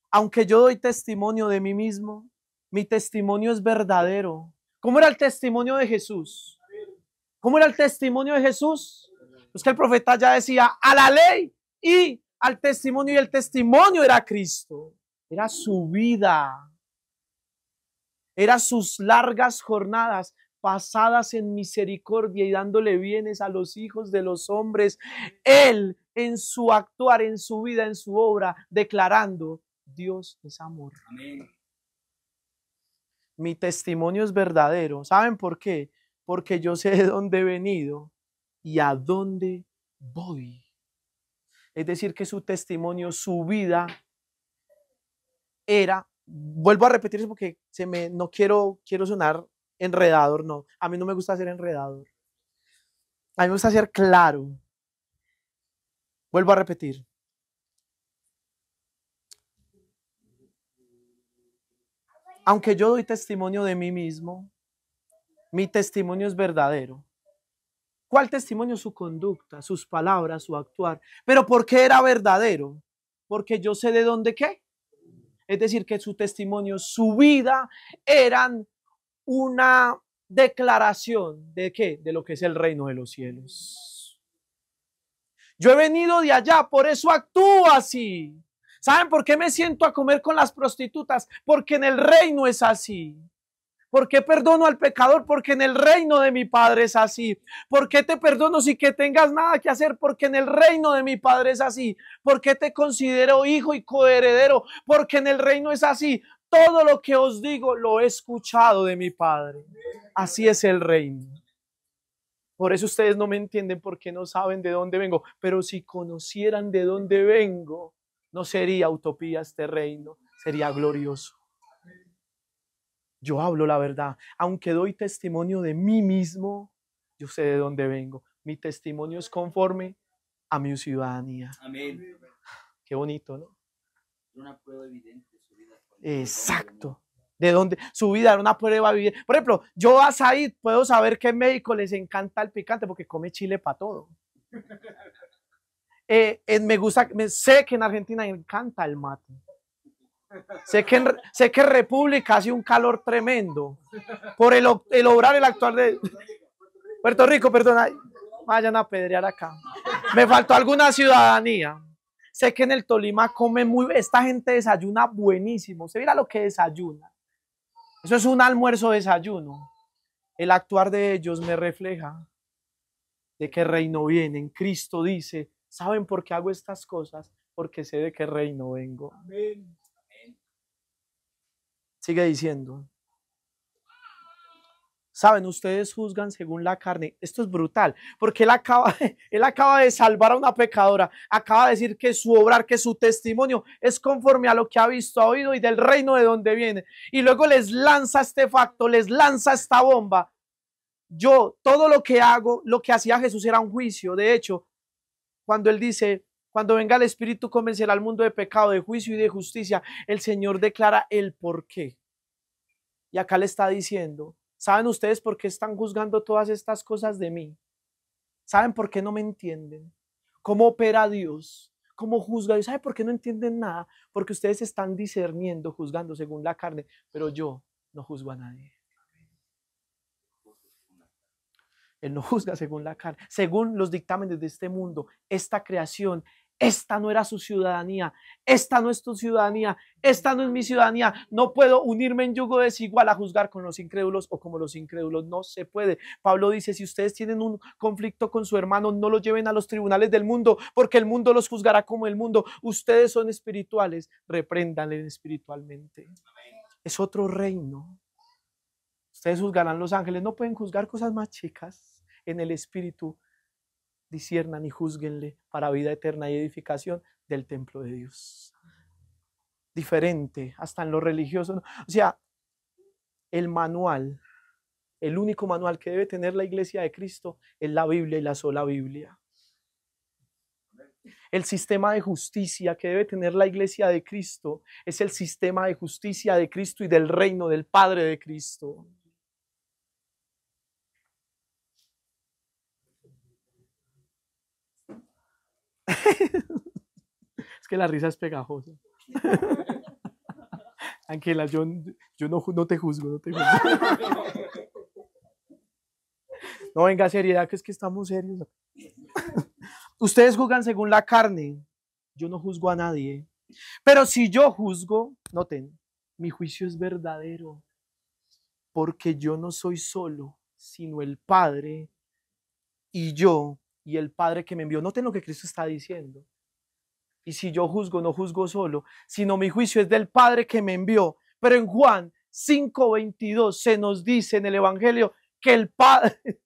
A: Aunque yo doy testimonio de mí mismo, mi testimonio es verdadero. ¿Cómo era el testimonio de Jesús? ¿Cómo era el testimonio de Jesús? Es que el profeta ya decía a la ley y al testimonio, y el testimonio era Cristo. Era su vida. Eran sus largas jornadas pasadas en misericordia y dándole bienes a los hijos de los hombres. Él en su actuar, en su vida, en su obra, declarando, Dios es amor. Amén. Mi testimonio es verdadero. ¿Saben por qué? Porque yo sé de dónde he venido y a dónde voy. Es decir, que su testimonio, su vida era, vuelvo a repetir eso porque no quiero sonar enredador, no. A mí no me gusta ser enredador. A mí me gusta ser claro. Vuelvo a repetir. Aunque yo doy testimonio de mí mismo, mi testimonio es verdadero. ¿Cuál testimonio? Su conducta, sus palabras, su actuar. ¿Pero por qué era verdadero? Porque yo sé de dónde qué. Es decir, que su testimonio, su vida eran una declaración de qué? De lo que es el reino de los cielos. Yo he venido de allá, por eso actúo así. ¿Saben por qué me siento a comer con las prostitutas? Porque en el reino es así. ¿Por qué perdono al pecador? Porque en el reino de mi Padre es así. ¿Por qué te perdono sin que tengas nada que hacer? Porque en el reino de mi Padre es así. ¿Por qué te considero hijo y coheredero? Porque en el reino es así. Todo lo que os digo lo he escuchado de mi Padre. Así es el reino. Por eso ustedes no me entienden porque no saben de dónde vengo. Pero si conocieran de dónde vengo, no sería utopía este reino, sería glorioso. Yo hablo la verdad, aunque doy testimonio de mí mismo, yo sé de dónde vengo. Mi testimonio es conforme a mi ciudadanía.
C: Amén.
A: Qué bonito, ¿no?
C: Una prueba evidente de su vida.
A: Exacto. De dónde su vida era una prueba evidente. Por ejemplo, yo a Said puedo saber que en México les encanta el picante porque come chile para todo. Sé que en Argentina encanta el mate. Sé que en República hace un calor tremendo por el obrar el actual de Puerto Rico, perdona, vayan a apedrear acá. Me faltó alguna ciudadanía. Sé que en el Tolima esta gente desayuna buenísimo. Se mira lo que desayuna. Eso es un almuerzo desayuno. El actuar de ellos me refleja de qué reino vienen. Cristo dice, ¿saben por qué hago estas cosas? Porque sé de qué reino vengo. Amén. Sigue diciendo. Saben, ustedes juzgan según la carne. Esto es brutal, porque él acaba de salvar a una pecadora, acaba de decir que su obrar, que su testimonio es conforme a lo que ha visto, ha oído y del reino de donde viene. Y luego les lanza este facto, les lanza esta bomba. Yo, todo lo que hago, lo que hacía Jesús era un juicio. De hecho, cuando él dice, cuando venga el Espíritu convencerá al mundo de pecado, de juicio y de justicia, el Señor declara el por qué. Y acá le está diciendo, ¿saben ustedes por qué están juzgando todas estas cosas de mí? ¿Saben por qué no me entienden? ¿Cómo opera Dios? ¿Cómo juzga Dios? ¿Saben por qué no entienden nada? Porque ustedes están discerniendo, juzgando según la carne, pero yo no juzgo a nadie. Él no juzga según la carne, según los dictámenes de este mundo, esta creación. Esta no era su ciudadanía, esta no es tu ciudadanía, esta no es mi ciudadanía. No puedo unirme en yugo desigual a juzgar con los incrédulos o como los incrédulos. No se puede. Pablo dice, si ustedes tienen un conflicto con su hermano, no lo lleven a los tribunales del mundo, porque el mundo los juzgará como el mundo. Ustedes son espirituales, repréndanle espiritualmente. Es otro reino. Ustedes juzgarán los ángeles, no pueden juzgar cosas más chicas. En el espíritu disciernan y júzguenle para vida eterna y edificación del templo de Dios. Diferente, hasta en lo religioso. O sea, el manual, el único manual que debe tener la iglesia de Cristo es la Biblia y la sola Biblia. El sistema de justicia que debe tener la iglesia de Cristo es el sistema de justicia de Cristo y del reino del Padre de Cristo. Es que la risa es pegajosa. Ángela, yo no te juzgo, no te juzgo. No, venga, seriedad, que es que estamos serios. Ustedes juzgan según la carne. Yo no juzgo a nadie. Pero si yo juzgo, noten, mi juicio es verdadero. Porque yo no soy solo, sino el Padre y yo y el Padre que me envió. Noten lo que Cristo está diciendo. Y si yo juzgo, no juzgo solo, sino mi juicio es del Padre que me envió. Pero en Juan 5:22 se nos dice en el Evangelio que el Padre...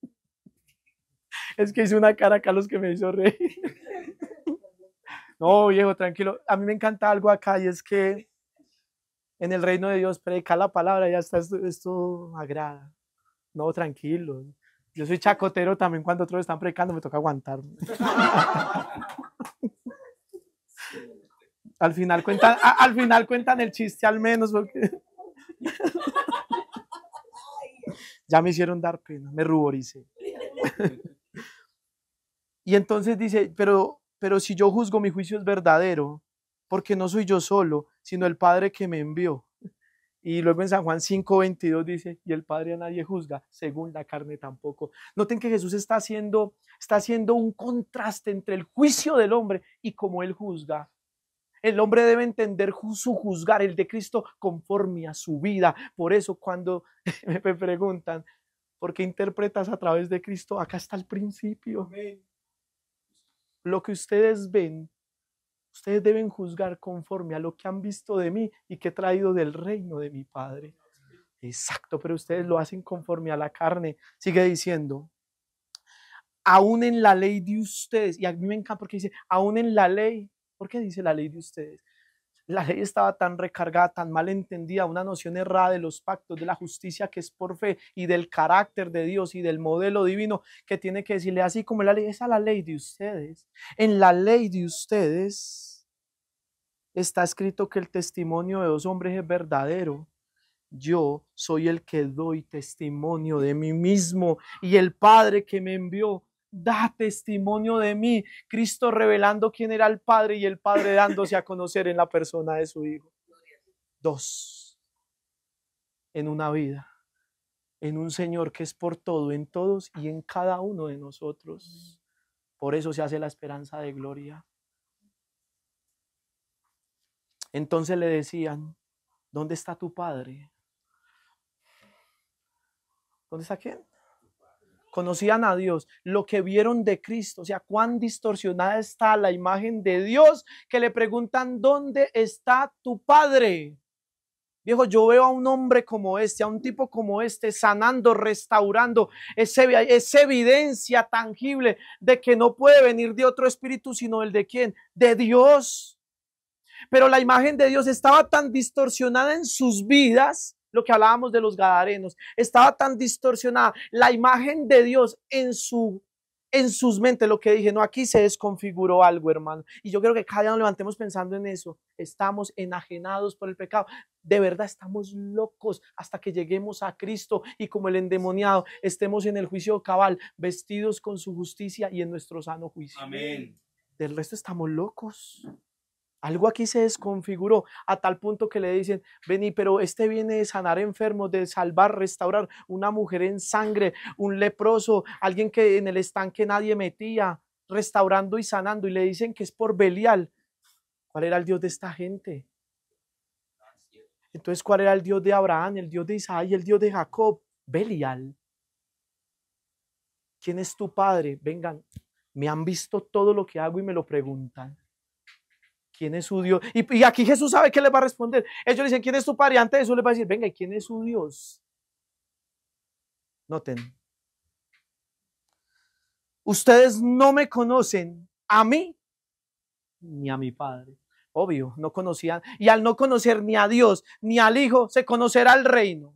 A: Es que hice una cara acá los que me hizo reír. No, viejo, tranquilo. A mí me encanta algo acá y es que en el reino de Dios predicar la palabra, ya está, esto agrada. No, tranquilo. Yo soy chacotero también cuando otros están predicando, me toca aguantar. Al final cuentan el chiste al menos porque ya me hicieron dar pena, me ruboricé. Y entonces dice, pero si yo juzgo, mi juicio es verdadero, porque no soy yo solo, sino el Padre que me envió. Y luego en San Juan 5:22 dice, y el Padre a nadie juzga, según la carne tampoco. Noten que Jesús está haciendo un contraste entre el juicio del hombre y cómo él juzga. El hombre debe entender su juzgar, el de Cristo, conforme a su vida. Por eso cuando me preguntan, ¿por qué interpretas a través de Cristo? Acá está el principio.
B: Amén.
A: Lo que ustedes ven, ustedes deben juzgar conforme a lo que han visto de mí y que he traído del reino de mi Padre. Exacto, pero ustedes lo hacen conforme a la carne. Sigue diciendo, aún en la ley de ustedes, y a mí me encanta porque dice, aún en la ley, ¿por qué dice la ley de ustedes? La ley estaba tan recargada, tan mal entendida, una noción errada de los pactos, de la justicia que es por fe y del carácter de Dios y del modelo divino que tiene que decirle así como la ley, esa es la ley de ustedes. En la ley de ustedes está escrito que el testimonio de dos hombres es verdadero. Yo soy el que doy testimonio de mí mismo y el Padre que me envió da testimonio de mí. Cristo revelando quién era el Padre y el Padre dándose a conocer en la persona de su Hijo. Dos en una vida, en un Señor que es por todo, en todos y en cada uno de nosotros. Por eso se hace la esperanza de gloria. Entonces le decían, ¿dónde está tu Padre? ¿Dónde está quién? Conocían a Dios, lo que vieron de Cristo, o sea, cuán distorsionada está la imagen de Dios, que le preguntan, ¿dónde está tu Padre? Viejo, yo veo a un hombre como este, a un tipo como este, sanando, restaurando, esa evidencia tangible de que no puede venir de otro espíritu, sino el de quién, de Dios. Pero la imagen de Dios estaba tan distorsionada en sus vidas, lo que hablábamos de los gadarenos, estaba tan distorsionada la imagen de Dios en sus mentes, lo que dije, no, aquí se desconfiguró algo, hermano. Y yo creo que cada día nos levantemos pensando en eso. Estamos enajenados por el pecado. De verdad estamos locos hasta que lleguemos a Cristo y como el endemoniado estemos en el juicio cabal, vestidos con su justicia y en nuestro sano juicio.
C: Amén.
A: Del resto estamos locos. Algo aquí se desconfiguró a tal punto que le dicen, vení, pero este viene de sanar enfermos, de salvar, restaurar, una mujer en sangre, un leproso, alguien que en el estanque nadie metía, restaurando y sanando, y le dicen que es por Belial. ¿Cuál era el Dios de esta gente? Entonces, ¿cuál era el Dios de Abraham, el Dios de Isaac y el Dios de Jacob? Belial. ¿Quién es tu padre? Vengan, me han visto todo lo que hago y me lo preguntan. ¿Quién es su Dios? Y aquí Jesús sabe qué les va a responder. Ellos le dicen, ¿quién es tu padre? Antes de eso les va a decir, venga, ¿y quién es su Dios? Noten. Ustedes no me conocen a mí ni a mi Padre. Obvio, no conocían. Y al no conocer ni a Dios ni al Hijo, se conocerá el reino.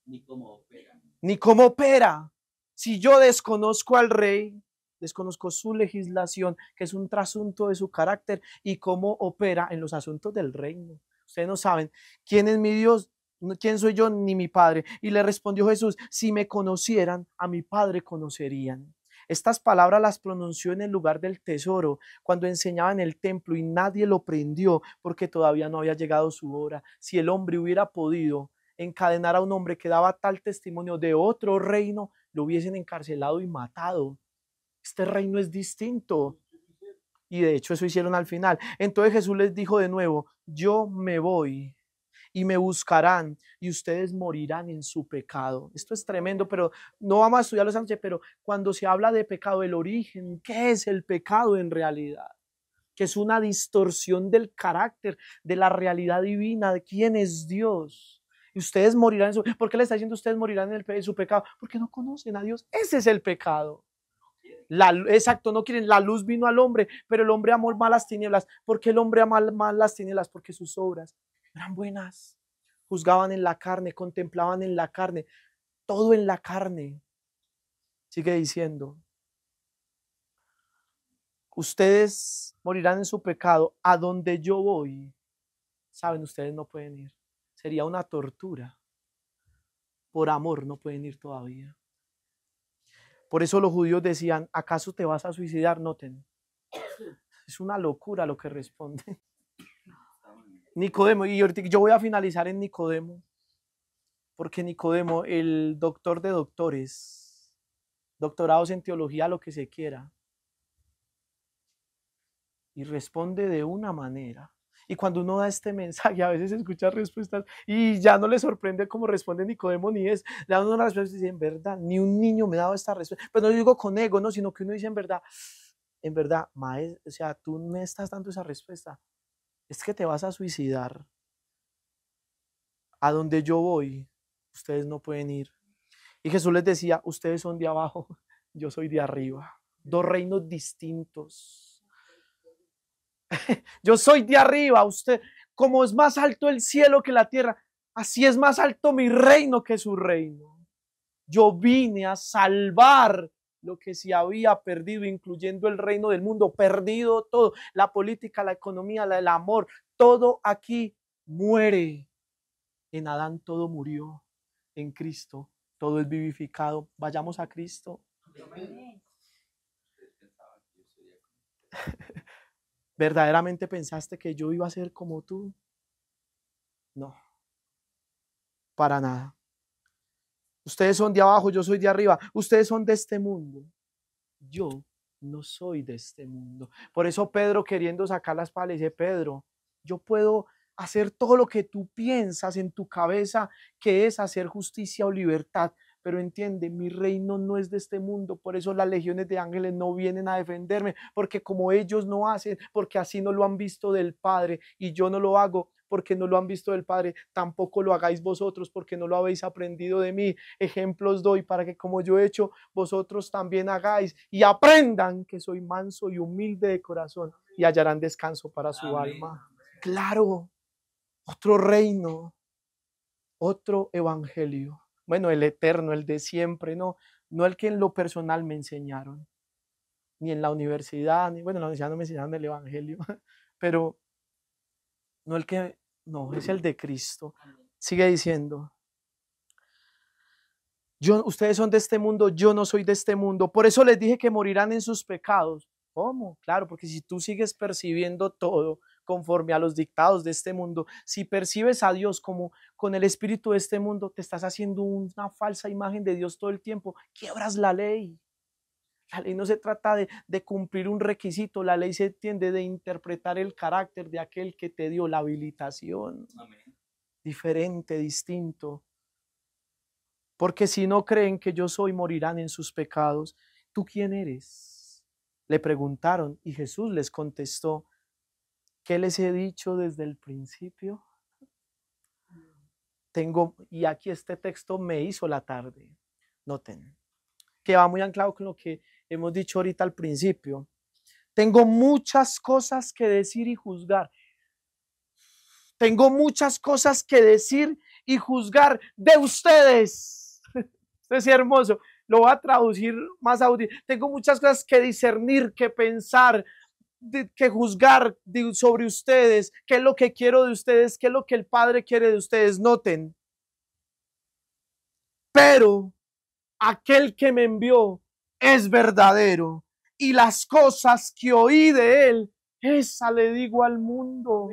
C: Ni cómo opera.
A: Ni cómo opera. Si yo desconozco al Rey, desconozco su legislación, que es un trasunto de su carácter, y cómo opera en los asuntos del reino. Ustedes no saben quién es mi Dios, quién soy yo, ni mi Padre. Y le respondió Jesús, si me conocieran, a mi Padre conocerían. Estas palabras las pronunció en el lugar del tesoro, cuando enseñaba en el templo, y nadie lo prendió, porque todavía no había llegado su hora. Si el hombre hubiera podido encadenar a un hombre que daba tal testimonio de otro reino, lo hubiesen encarcelado y matado. Este reino es distinto. Y de hecho eso hicieron al final. Entonces Jesús les dijo de nuevo, yo me voy y me buscarán y ustedes morirán en su pecado. Esto es tremendo, pero no vamos a estudiarlo esta noche, pero cuando se habla de pecado, el origen, ¿qué es el pecado en realidad? Que es una distorsión del carácter, de la realidad divina, de quién es Dios. Y ustedes morirán en su... ¿Por qué le está diciendo ustedes morirán en su pecado? Porque no conocen a Dios. Ese es el pecado. Exacto, no quieren. La luz vino al hombre, pero el hombre amó más las tinieblas. ¿Por qué el hombre ama más las tinieblas? Porque sus obras eran buenas. Juzgaban en la carne, contemplaban en la carne, todo en la carne. Sigue diciendo, ustedes morirán en su pecado. A donde yo voy, saben, ustedes no pueden ir. Sería una tortura. Por amor no pueden ir todavía. Por eso los judíos decían, ¿acaso te vas a suicidar? Noten. Es una locura lo que responde. Nicodemo, y ahorita yo voy a finalizar en Nicodemo, porque Nicodemo, el doctor de doctores, doctorados en teología, lo que se quiera, y responde de una manera. Y cuando uno da este mensaje, a veces escucha respuestas y ya no le sorprende cómo responde Nicodemo, ni es, le dan una respuesta y dice, en verdad, ni un niño me ha dado esta respuesta. Pero no digo con ego, no, sino que uno dice, en verdad, maestro, o sea, tú me estás dando esa respuesta. Es que te vas a suicidar. A donde yo voy, ustedes no pueden ir. Y Jesús les decía, ustedes son de abajo, yo soy de arriba. Dos reinos distintos. Yo soy de arriba, usted, como es más alto el cielo que la tierra, así es más alto mi reino que su reino. Yo vine a salvar lo que se había perdido, incluyendo el reino del mundo, perdido todo, la política, la economía, el amor, todo aquí muere. En Adán todo murió, en Cristo todo es vivificado. Vayamos a Cristo. ¿Verdaderamente pensaste que yo iba a ser como tú? No, para nada. Ustedes son de abajo, yo soy de arriba. Ustedes son de este mundo. Yo no soy de este mundo. Por eso Pedro, queriendo sacar la espada, le dice, Pedro, yo puedo hacer todo lo que tú piensas en tu cabeza que es hacer justicia o libertad, pero entiende, mi reino no es de este mundo, por eso las legiones de ángeles no vienen a defenderme, porque como ellos no hacen, porque así no lo han visto del Padre, y yo no lo hago porque no lo han visto del Padre, tampoco lo hagáis vosotros, porque no lo habéis aprendido de mí. Ejemplos doy para que como yo he hecho, vosotros también hagáis, y aprendan que soy manso y humilde de corazón, y hallarán descanso para su alma. Claro, otro reino, otro evangelio. Bueno, el eterno, el de siempre, no el que en lo personal me enseñaron, ni en la universidad, ni bueno, en la universidad no me enseñaron el evangelio, pero no el que, no, es el de Cristo. Sigue diciendo, ustedes son de este mundo, yo no soy de este mundo, por eso les dije que morirán en sus pecados. ¿Cómo? Claro, porque si tú sigues percibiendo todo conforme a los dictados de este mundo, si percibes a Dios como con el espíritu de este mundo, te estás haciendo una falsa imagen de Dios todo el tiempo, quiebras la ley. La ley no se trata de cumplir un requisito, la ley se entiende de interpretar el carácter de aquel que te dio la habilitación. Amén. Diferente, distinto. Porque si no creen que yo soy, morirán en sus pecados. ¿Tú quién eres? Le preguntaron y Jesús les contestó, ¿qué les he dicho desde el principio? Y aquí este texto me hizo la tarde. Noten, que va muy anclado con lo que hemos dicho ahorita al principio. Tengo muchas cosas que decir y juzgar. Tengo muchas cosas que decir y juzgar de ustedes. Esto es hermoso. Lo voy a traducir más audible. Tengo muchas cosas que discernir, que pensar, que juzgar sobre ustedes. ¿Qué es lo que quiero de ustedes? ¿Qué es lo que el Padre quiere de ustedes? Noten. Pero aquel que me envió es verdadero. Y las cosas que oí de él, esa le digo al mundo.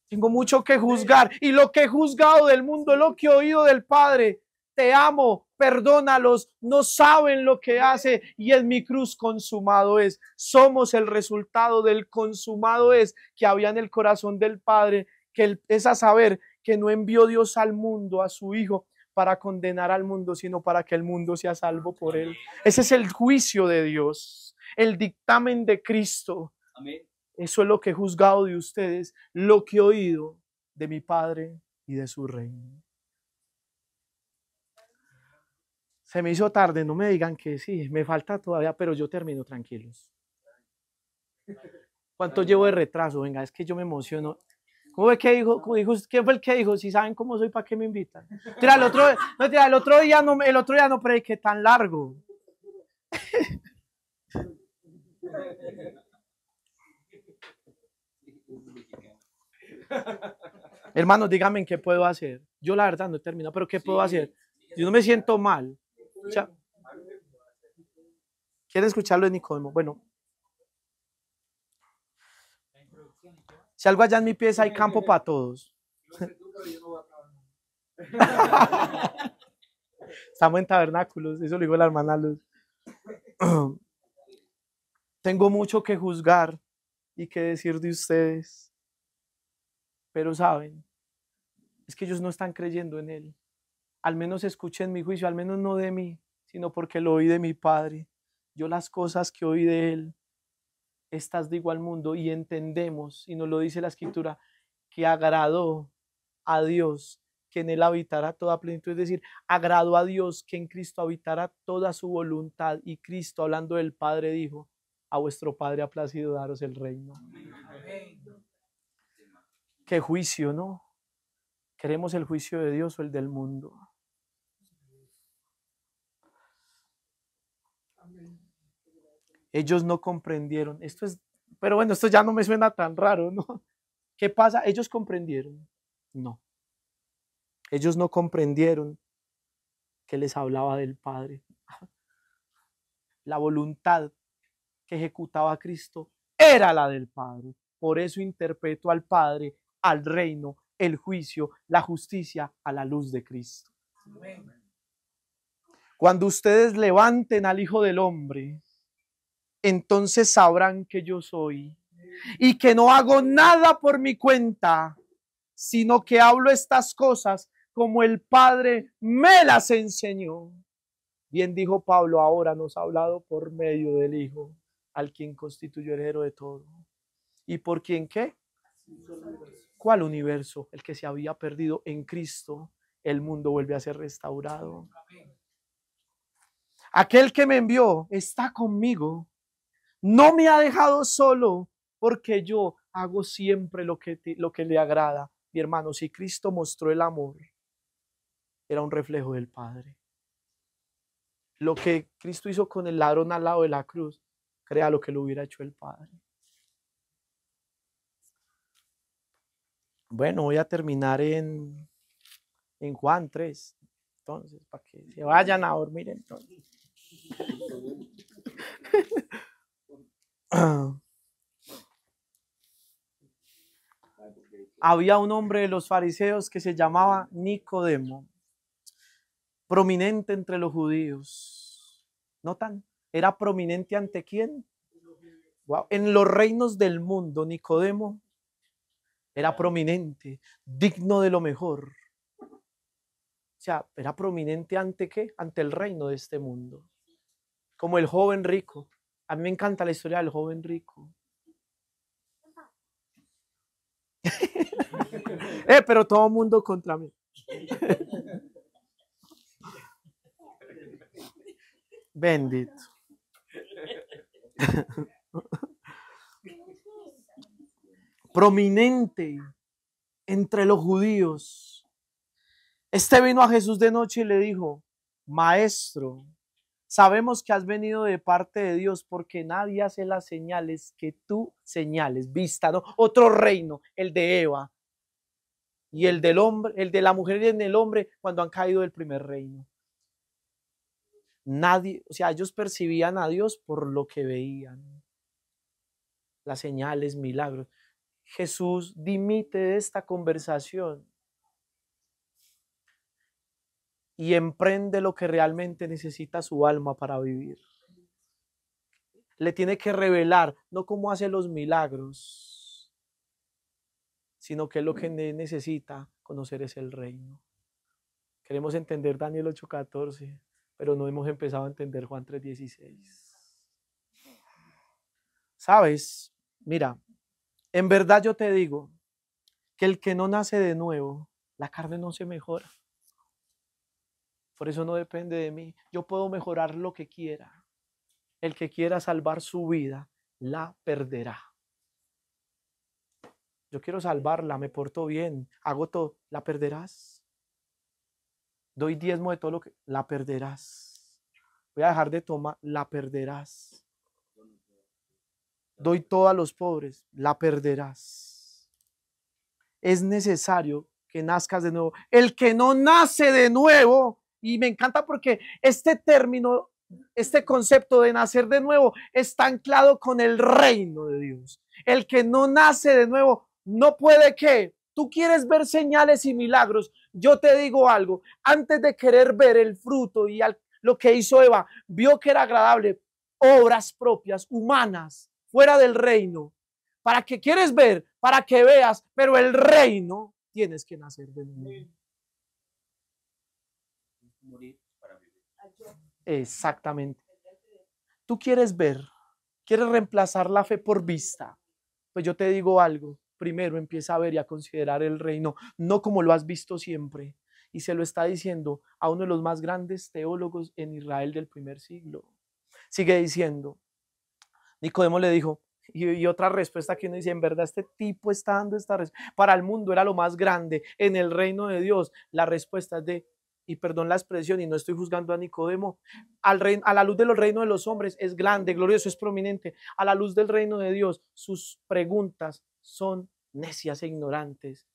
A: Tengo mucho que juzgar. Y lo que he juzgado del mundo, lo que he oído del Padre. Te amo, perdónalos, no saben lo que hace. Y en mi cruz consumado es. Somos el resultado del consumado es que había en el corazón del Padre. Que es a saber que no envió Dios al mundo, a su Hijo, para condenar al mundo, sino para que el mundo sea salvo por él. Ese es el juicio de Dios, el dictamen de Cristo. Amén. Eso es lo que he juzgado de ustedes, lo que he oído de mi Padre y de su reino. Se me hizo tarde, no me digan que sí, me falta todavía, pero yo termino, tranquilos. ¿Cuánto llevo de retraso? Venga, es que yo me emociono. ¿Cómo ve que dijo? ¿Quién fue el que dijo? Si saben cómo soy, ¿para qué me invitan? Tira, el otro día no prediqué tan largo. Hermanos, díganme qué puedo hacer. Yo la verdad no he terminado, pero ¿qué puedo hacer? Yo no me siento mal. ¿Quieren escucharlo de Nicodemo? Bueno, Si algo allá en mi pieza hay campo para todos.
B: No sé tú, pero yo no voy a trabajar.
A: Estamos en tabernáculos, eso lo dijo la hermana Luz. Tengo mucho que juzgar y que decir de ustedes. Pero saben, es que ellos no están creyendo en Él. Al menos escuchen mi juicio, al menos no de mí, sino porque lo oí de mi Padre. Yo las cosas que oí de Él, estas digo al mundo, y entendemos, y nos lo dice la Escritura, que agradó a Dios que en Él habitara toda plenitud. Es decir, agradó a Dios que en Cristo habitara toda su voluntad. Y Cristo, hablando del Padre, dijo: a vuestro Padre ha placido daros el reino. Qué juicio, ¿no? ¿Queremos el juicio de Dios o el del mundo? Ellos no comprendieron. Esto es, pero bueno, esto ya no me suena tan raro, ¿no? ¿Qué pasa? ¿Ellos comprendieron? No. Ellos no comprendieron que les hablaba del Padre. La voluntad que ejecutaba Cristo era la del Padre. Por eso interpretó al Padre, al reino, el juicio, la justicia a la luz de Cristo. Cuando ustedes levanten al Hijo del Hombre, entonces sabrán que yo soy y que no hago nada por mi cuenta, sino que hablo estas cosas como el Padre me las enseñó. Bien dijo Pablo, ahora nos ha hablado por medio del Hijo, al quien constituyó heredero de todo. ¿Y por quién qué? ¿Cuál universo? El que se había perdido en Cristo. El mundo vuelve a ser restaurado. Aquel que me envió está conmigo. No me ha dejado solo, porque yo hago siempre lo que le agrada. Mi hermano, si Cristo mostró el amor, era un reflejo del Padre. Lo que Cristo hizo con el ladrón al lado de la cruz, crea lo que lo hubiera hecho el Padre. Bueno, voy a terminar en Juan 3. Entonces, para que se vayan a dormir entonces. Había un hombre de los fariseos que se llamaba Nicodemo, prominente entre los judíos. ¿Notan? ¿Era prominente ante quién? Wow. En los reinos del mundo, Nicodemo era prominente, digno de lo mejor. O sea, era prominente ante ¿qué? Ante el reino de este mundo. Como el joven rico. A mí me encanta la historia del joven rico. Pero todo el mundo contra mí. Bendito. Prominente entre los judíos. Este vino a Jesús de noche y le dijo: Maestro, sabemos que has venido de parte de Dios, porque nadie hace las señales que tú señales. Vista, ¿no? Otro reino, el de Eva. Y el del hombre, el de la mujer y el del hombre, cuando han caído del primer reino. Nadie, o sea, ellos percibían a Dios por lo que veían. Las señales, milagros. Jesús dimite de esta conversación y emprende lo que realmente necesita su alma para vivir. Le tiene que revelar, no cómo hace los milagros, sino que lo que necesita conocer es el reino. Queremos entender Daniel 8:14, pero no hemos empezado a entender Juan 3:16. ¿Sabes? Mira, en verdad yo te digo que el que no nace de nuevo, la carne no se mejora. Por eso no depende de mí. Yo puedo mejorar lo que quiera. El que quiera salvar su vida, la perderá. Yo quiero salvarla, me porto bien, hago todo, la perderás. Doy diezmo de todo lo que, la perderás. Voy a dejar de tomar, la perderás. Doy todo a los pobres, la perderás. Es necesario que nazcas de nuevo. El que no nace de nuevo, y me encanta porque este término, este concepto de nacer de nuevo está anclado con el reino de Dios. El que no nace de nuevo no puede que. Tú quieres ver señales y milagros. Yo te digo algo. Antes de querer ver el fruto y lo que hizo Eva, vio que era agradable. Obras propias, humanas, fuera del reino. ¿Para qué quieres ver? Para que veas. Pero el reino tienes que nacer de nuevo.
C: Morir para vivir.
A: Exactamente. Tú quieres ver. ¿Quieres reemplazar la fe por vista? Pues yo te digo algo. Primero empieza a ver y a considerar el reino, no como lo has visto siempre. Y se lo está diciendo a uno de los más grandes teólogos en Israel del primer siglo. Sigue diciendo, Nicodemo le dijo, y otra respuesta que uno dice, en verdad este tipo está dando esta respuesta. Para el mundo era lo más grande, en el reino de Dios. La respuesta es de, y perdón la expresión, y no estoy juzgando a Nicodemo, a la luz del reino de los hombres es grande, glorioso, es prominente. A la luz del reino de Dios, sus preguntas son necias e ignorantes,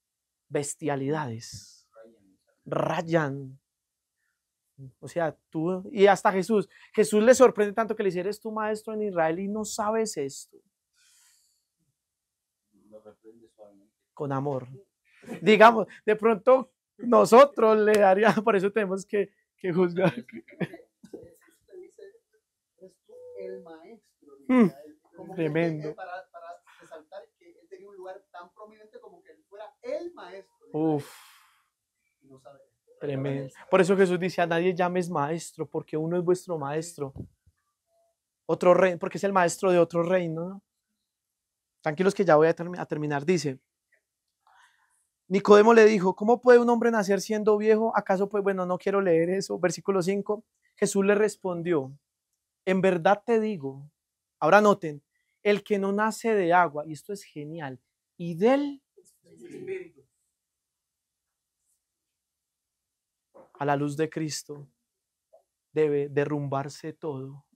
A: bestialidades, rayan. O sea, tú, y hasta Jesús le sorprende tanto que le dice, eres tu maestro en Israel y no sabes esto.
C: Lo reprende suavemente.
A: Con amor. Digamos, de pronto nosotros le daríamos, por eso tenemos que juzgar.
B: Eres tú el maestro.
A: Tremendo.
B: Para resaltar que él tenía un lugar tan prominente como que él fuera el maestro.
A: Uf.
B: No sabe.
A: Tremendo. Por eso Jesús dice, a nadie llames maestro, porque uno es vuestro maestro. Otro rey, porque es el maestro de otro reino, ¿no? Tranquilos que ya voy a terminar. Dice, Nicodemo le dijo, ¿cómo puede un hombre nacer siendo viejo? ¿Acaso pues, bueno, no quiero leer eso. Versículo 5, Jesús le respondió, en verdad te digo, ahora noten, el que no nace de agua, y esto es genial, y del Espíritu, a la luz de Cristo, debe derrumbarse todo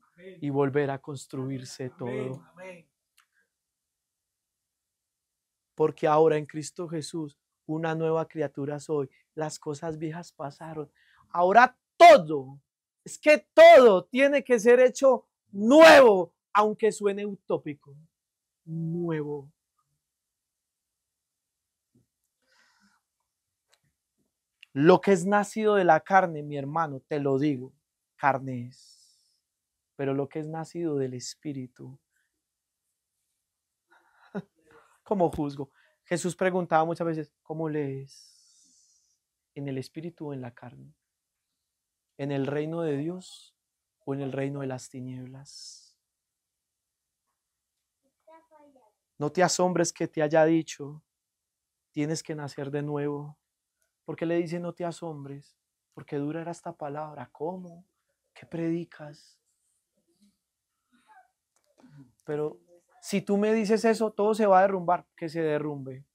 A: y volver a construirse todo. Porque ahora en Cristo Jesús, una nueva criatura soy. Las cosas viejas pasaron. Ahora todo, es que todo tiene que ser hecho nuevo, aunque suene utópico. Nuevo. Lo que es nacido de la carne, mi hermano, te lo digo, carne es. Pero lo que es nacido del Espíritu, ¿cómo juzgo? Jesús preguntaba muchas veces, ¿cómo lees? ¿En el Espíritu o en la carne? ¿En el reino de Dios o en el reino de las tinieblas? No te asombres que te haya dicho, tienes que nacer de nuevo. ¿Por qué le dice no te asombres? Porque dura era esta palabra. ¿Cómo? ¿Qué predicas? Pero si tú me dices eso, todo se va a derrumbar. Que se derrumbe.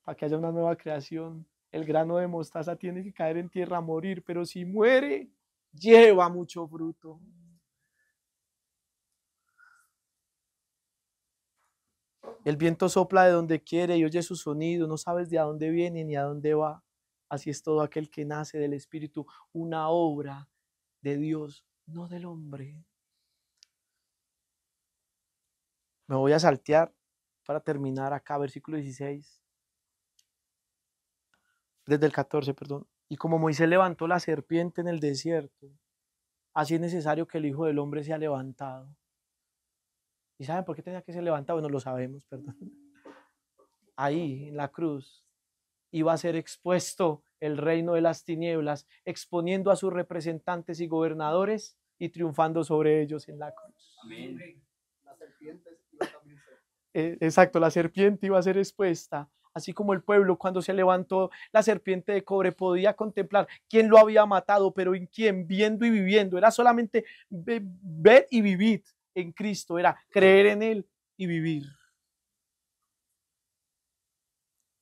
A: Para que haya una nueva creación, el grano de mostaza tiene que caer en tierra a morir, pero si muere, lleva mucho fruto. El viento sopla de donde quiere y oye su sonido, no sabes de a dónde viene ni a dónde va. Así es todo aquel que nace del Espíritu, una obra de Dios, no del hombre. Me voy a saltear para terminar acá, versículo 16. Desde el 14, perdón. Y como Moisés levantó la serpiente en el desierto, así es necesario que el Hijo del Hombre sea levantado. ¿Y saben por qué tenía que ser levantado? No lo sabemos, perdón. Ahí, en la cruz, iba a ser expuesto el reino de las tinieblas, exponiendo a sus representantes y gobernadores y triunfando sobre ellos en la cruz.
C: Amén.
B: Las serpientes iban también a ser.
A: Exacto, la serpiente iba a ser expuesta. Así como el pueblo cuando se levantó la serpiente de cobre podía contemplar quién lo había matado, pero en quién, viendo y viviendo. Era solamente ver y vivir en Cristo, era creer en Él y vivir.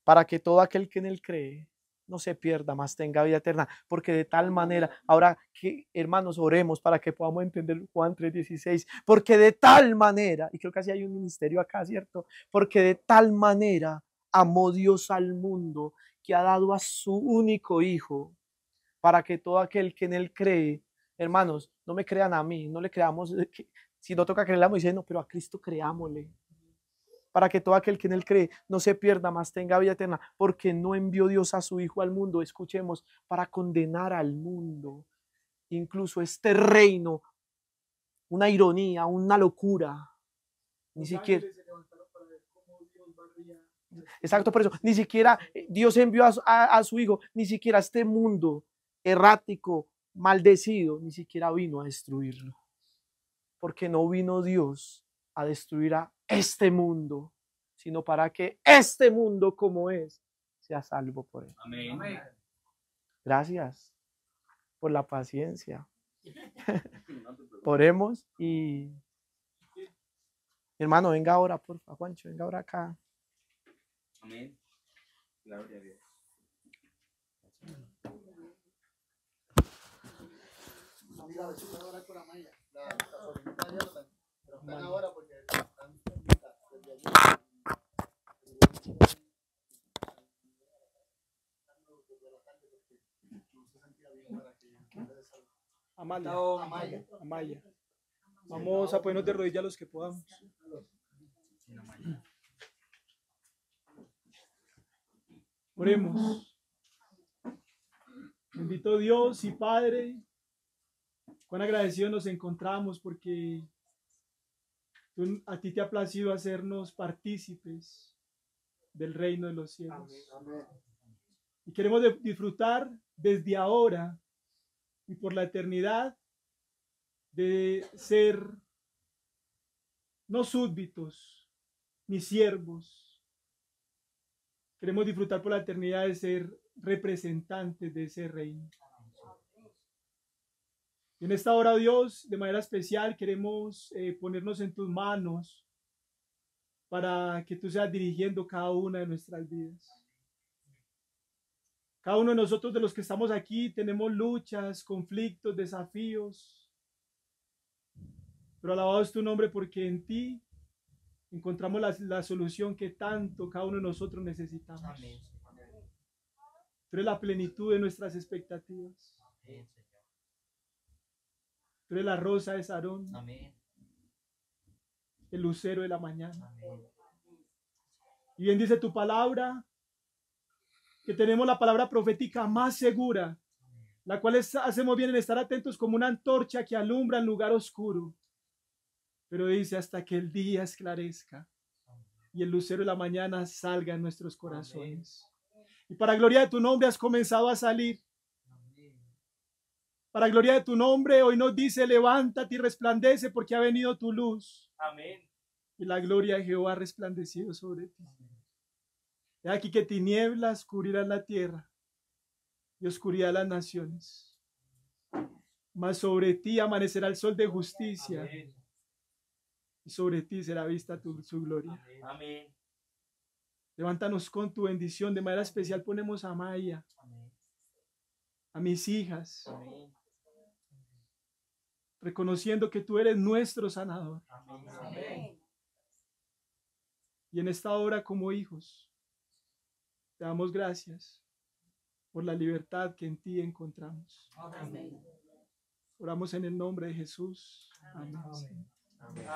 A: Para que todo aquel que en Él cree no se pierda, más tenga vida eterna. Porque de tal manera, ahora que hermanos oremos para que podamos entender Juan 3:16, porque de tal manera, y creo que así hay un ministerio acá, ¿cierto? Porque de tal manera amó Dios al mundo que ha dado a su único Hijo, para que todo aquel que en Él cree, hermanos, no me crean a mí, no le creamos Si no toca creerle a Moisés, no, pero a Cristo creámosle. Para que todo aquel que en él cree no se pierda, más tenga vida eterna. Porque no envió Dios a su Hijo al mundo, escuchemos, para condenar al mundo. Incluso este reino, una ironía, una locura. Ni siquiera. Exacto, por eso, ni siquiera Dios envió a su Hijo, ni siquiera este mundo errático, maldecido, ni siquiera vino a destruirlo. Porque no vino Dios a destruir a este mundo, sino para que este mundo como es, sea salvo por él.
C: Amén.
A: Gracias por la paciencia. Oremos y... Hermano, venga ahora, por favor, Juancho, venga ahora acá.
C: Amén. Gloria a Dios.
B: Mira, a ver si puedo orar con Amaya. La sobrinita de Jonathan. Pero están ahora porque están desde allí.
D: Amaya. Vamos a ponernos de rodillas los que podamos. Oremos. Bendito Dios y Padre, cuán agradecidos nos encontramos porque a ti te ha placido hacernos partícipes del reino de los cielos.
B: Amén.
D: Y queremos disfrutar desde ahora y por la eternidad de ser no súbditos ni siervos. Queremos disfrutar por la eternidad de ser representantes de ese reino. Y en esta hora, Dios, de manera especial queremos ponernos en tus manos para que tú seas dirigiendo cada una de nuestras vidas. Cada uno de nosotros, de los que estamos aquí, tenemos luchas, conflictos, desafíos. Pero alabado es tu nombre porque en ti encontramos la solución que tanto cada uno de nosotros necesitamos.
C: Amén.
D: Tú eres la plenitud de nuestras expectativas.
C: Amén, Señor.
D: Tú eres la rosa de Sarón,
C: Amén.
D: el lucero de la mañana.
C: Amén.
D: Y bien dice tu palabra, que tenemos la palabra profética más segura, la cual hacemos bien en estar atentos como una antorcha que alumbra en lugar oscuro. Pero dice hasta que el día esclarezca y el lucero de la mañana salga en nuestros corazones. Y para gloria de tu nombre has comenzado a salir. Para gloria de tu nombre hoy nos dice levántate y resplandece porque ha venido tu luz.
C: Amén.
D: Y la gloria de Jehová ha resplandecido sobre ti. He aquí que tinieblas cubrirán la tierra y oscuridad las naciones. Mas sobre ti amanecerá el sol de justicia.
C: Amén.
D: Y sobre ti será vista su gloria.
C: Amén.
D: Levántanos con tu bendición. De manera especial ponemos a Maya,
C: Amén.
D: a mis hijas,
C: Amén.
D: reconociendo que tú eres nuestro sanador.
C: Amén.
D: Y en esta hora como hijos, te damos gracias por la libertad que en ti encontramos.
C: Amén.
D: Oramos en el nombre de Jesús. Amén.
C: Amén.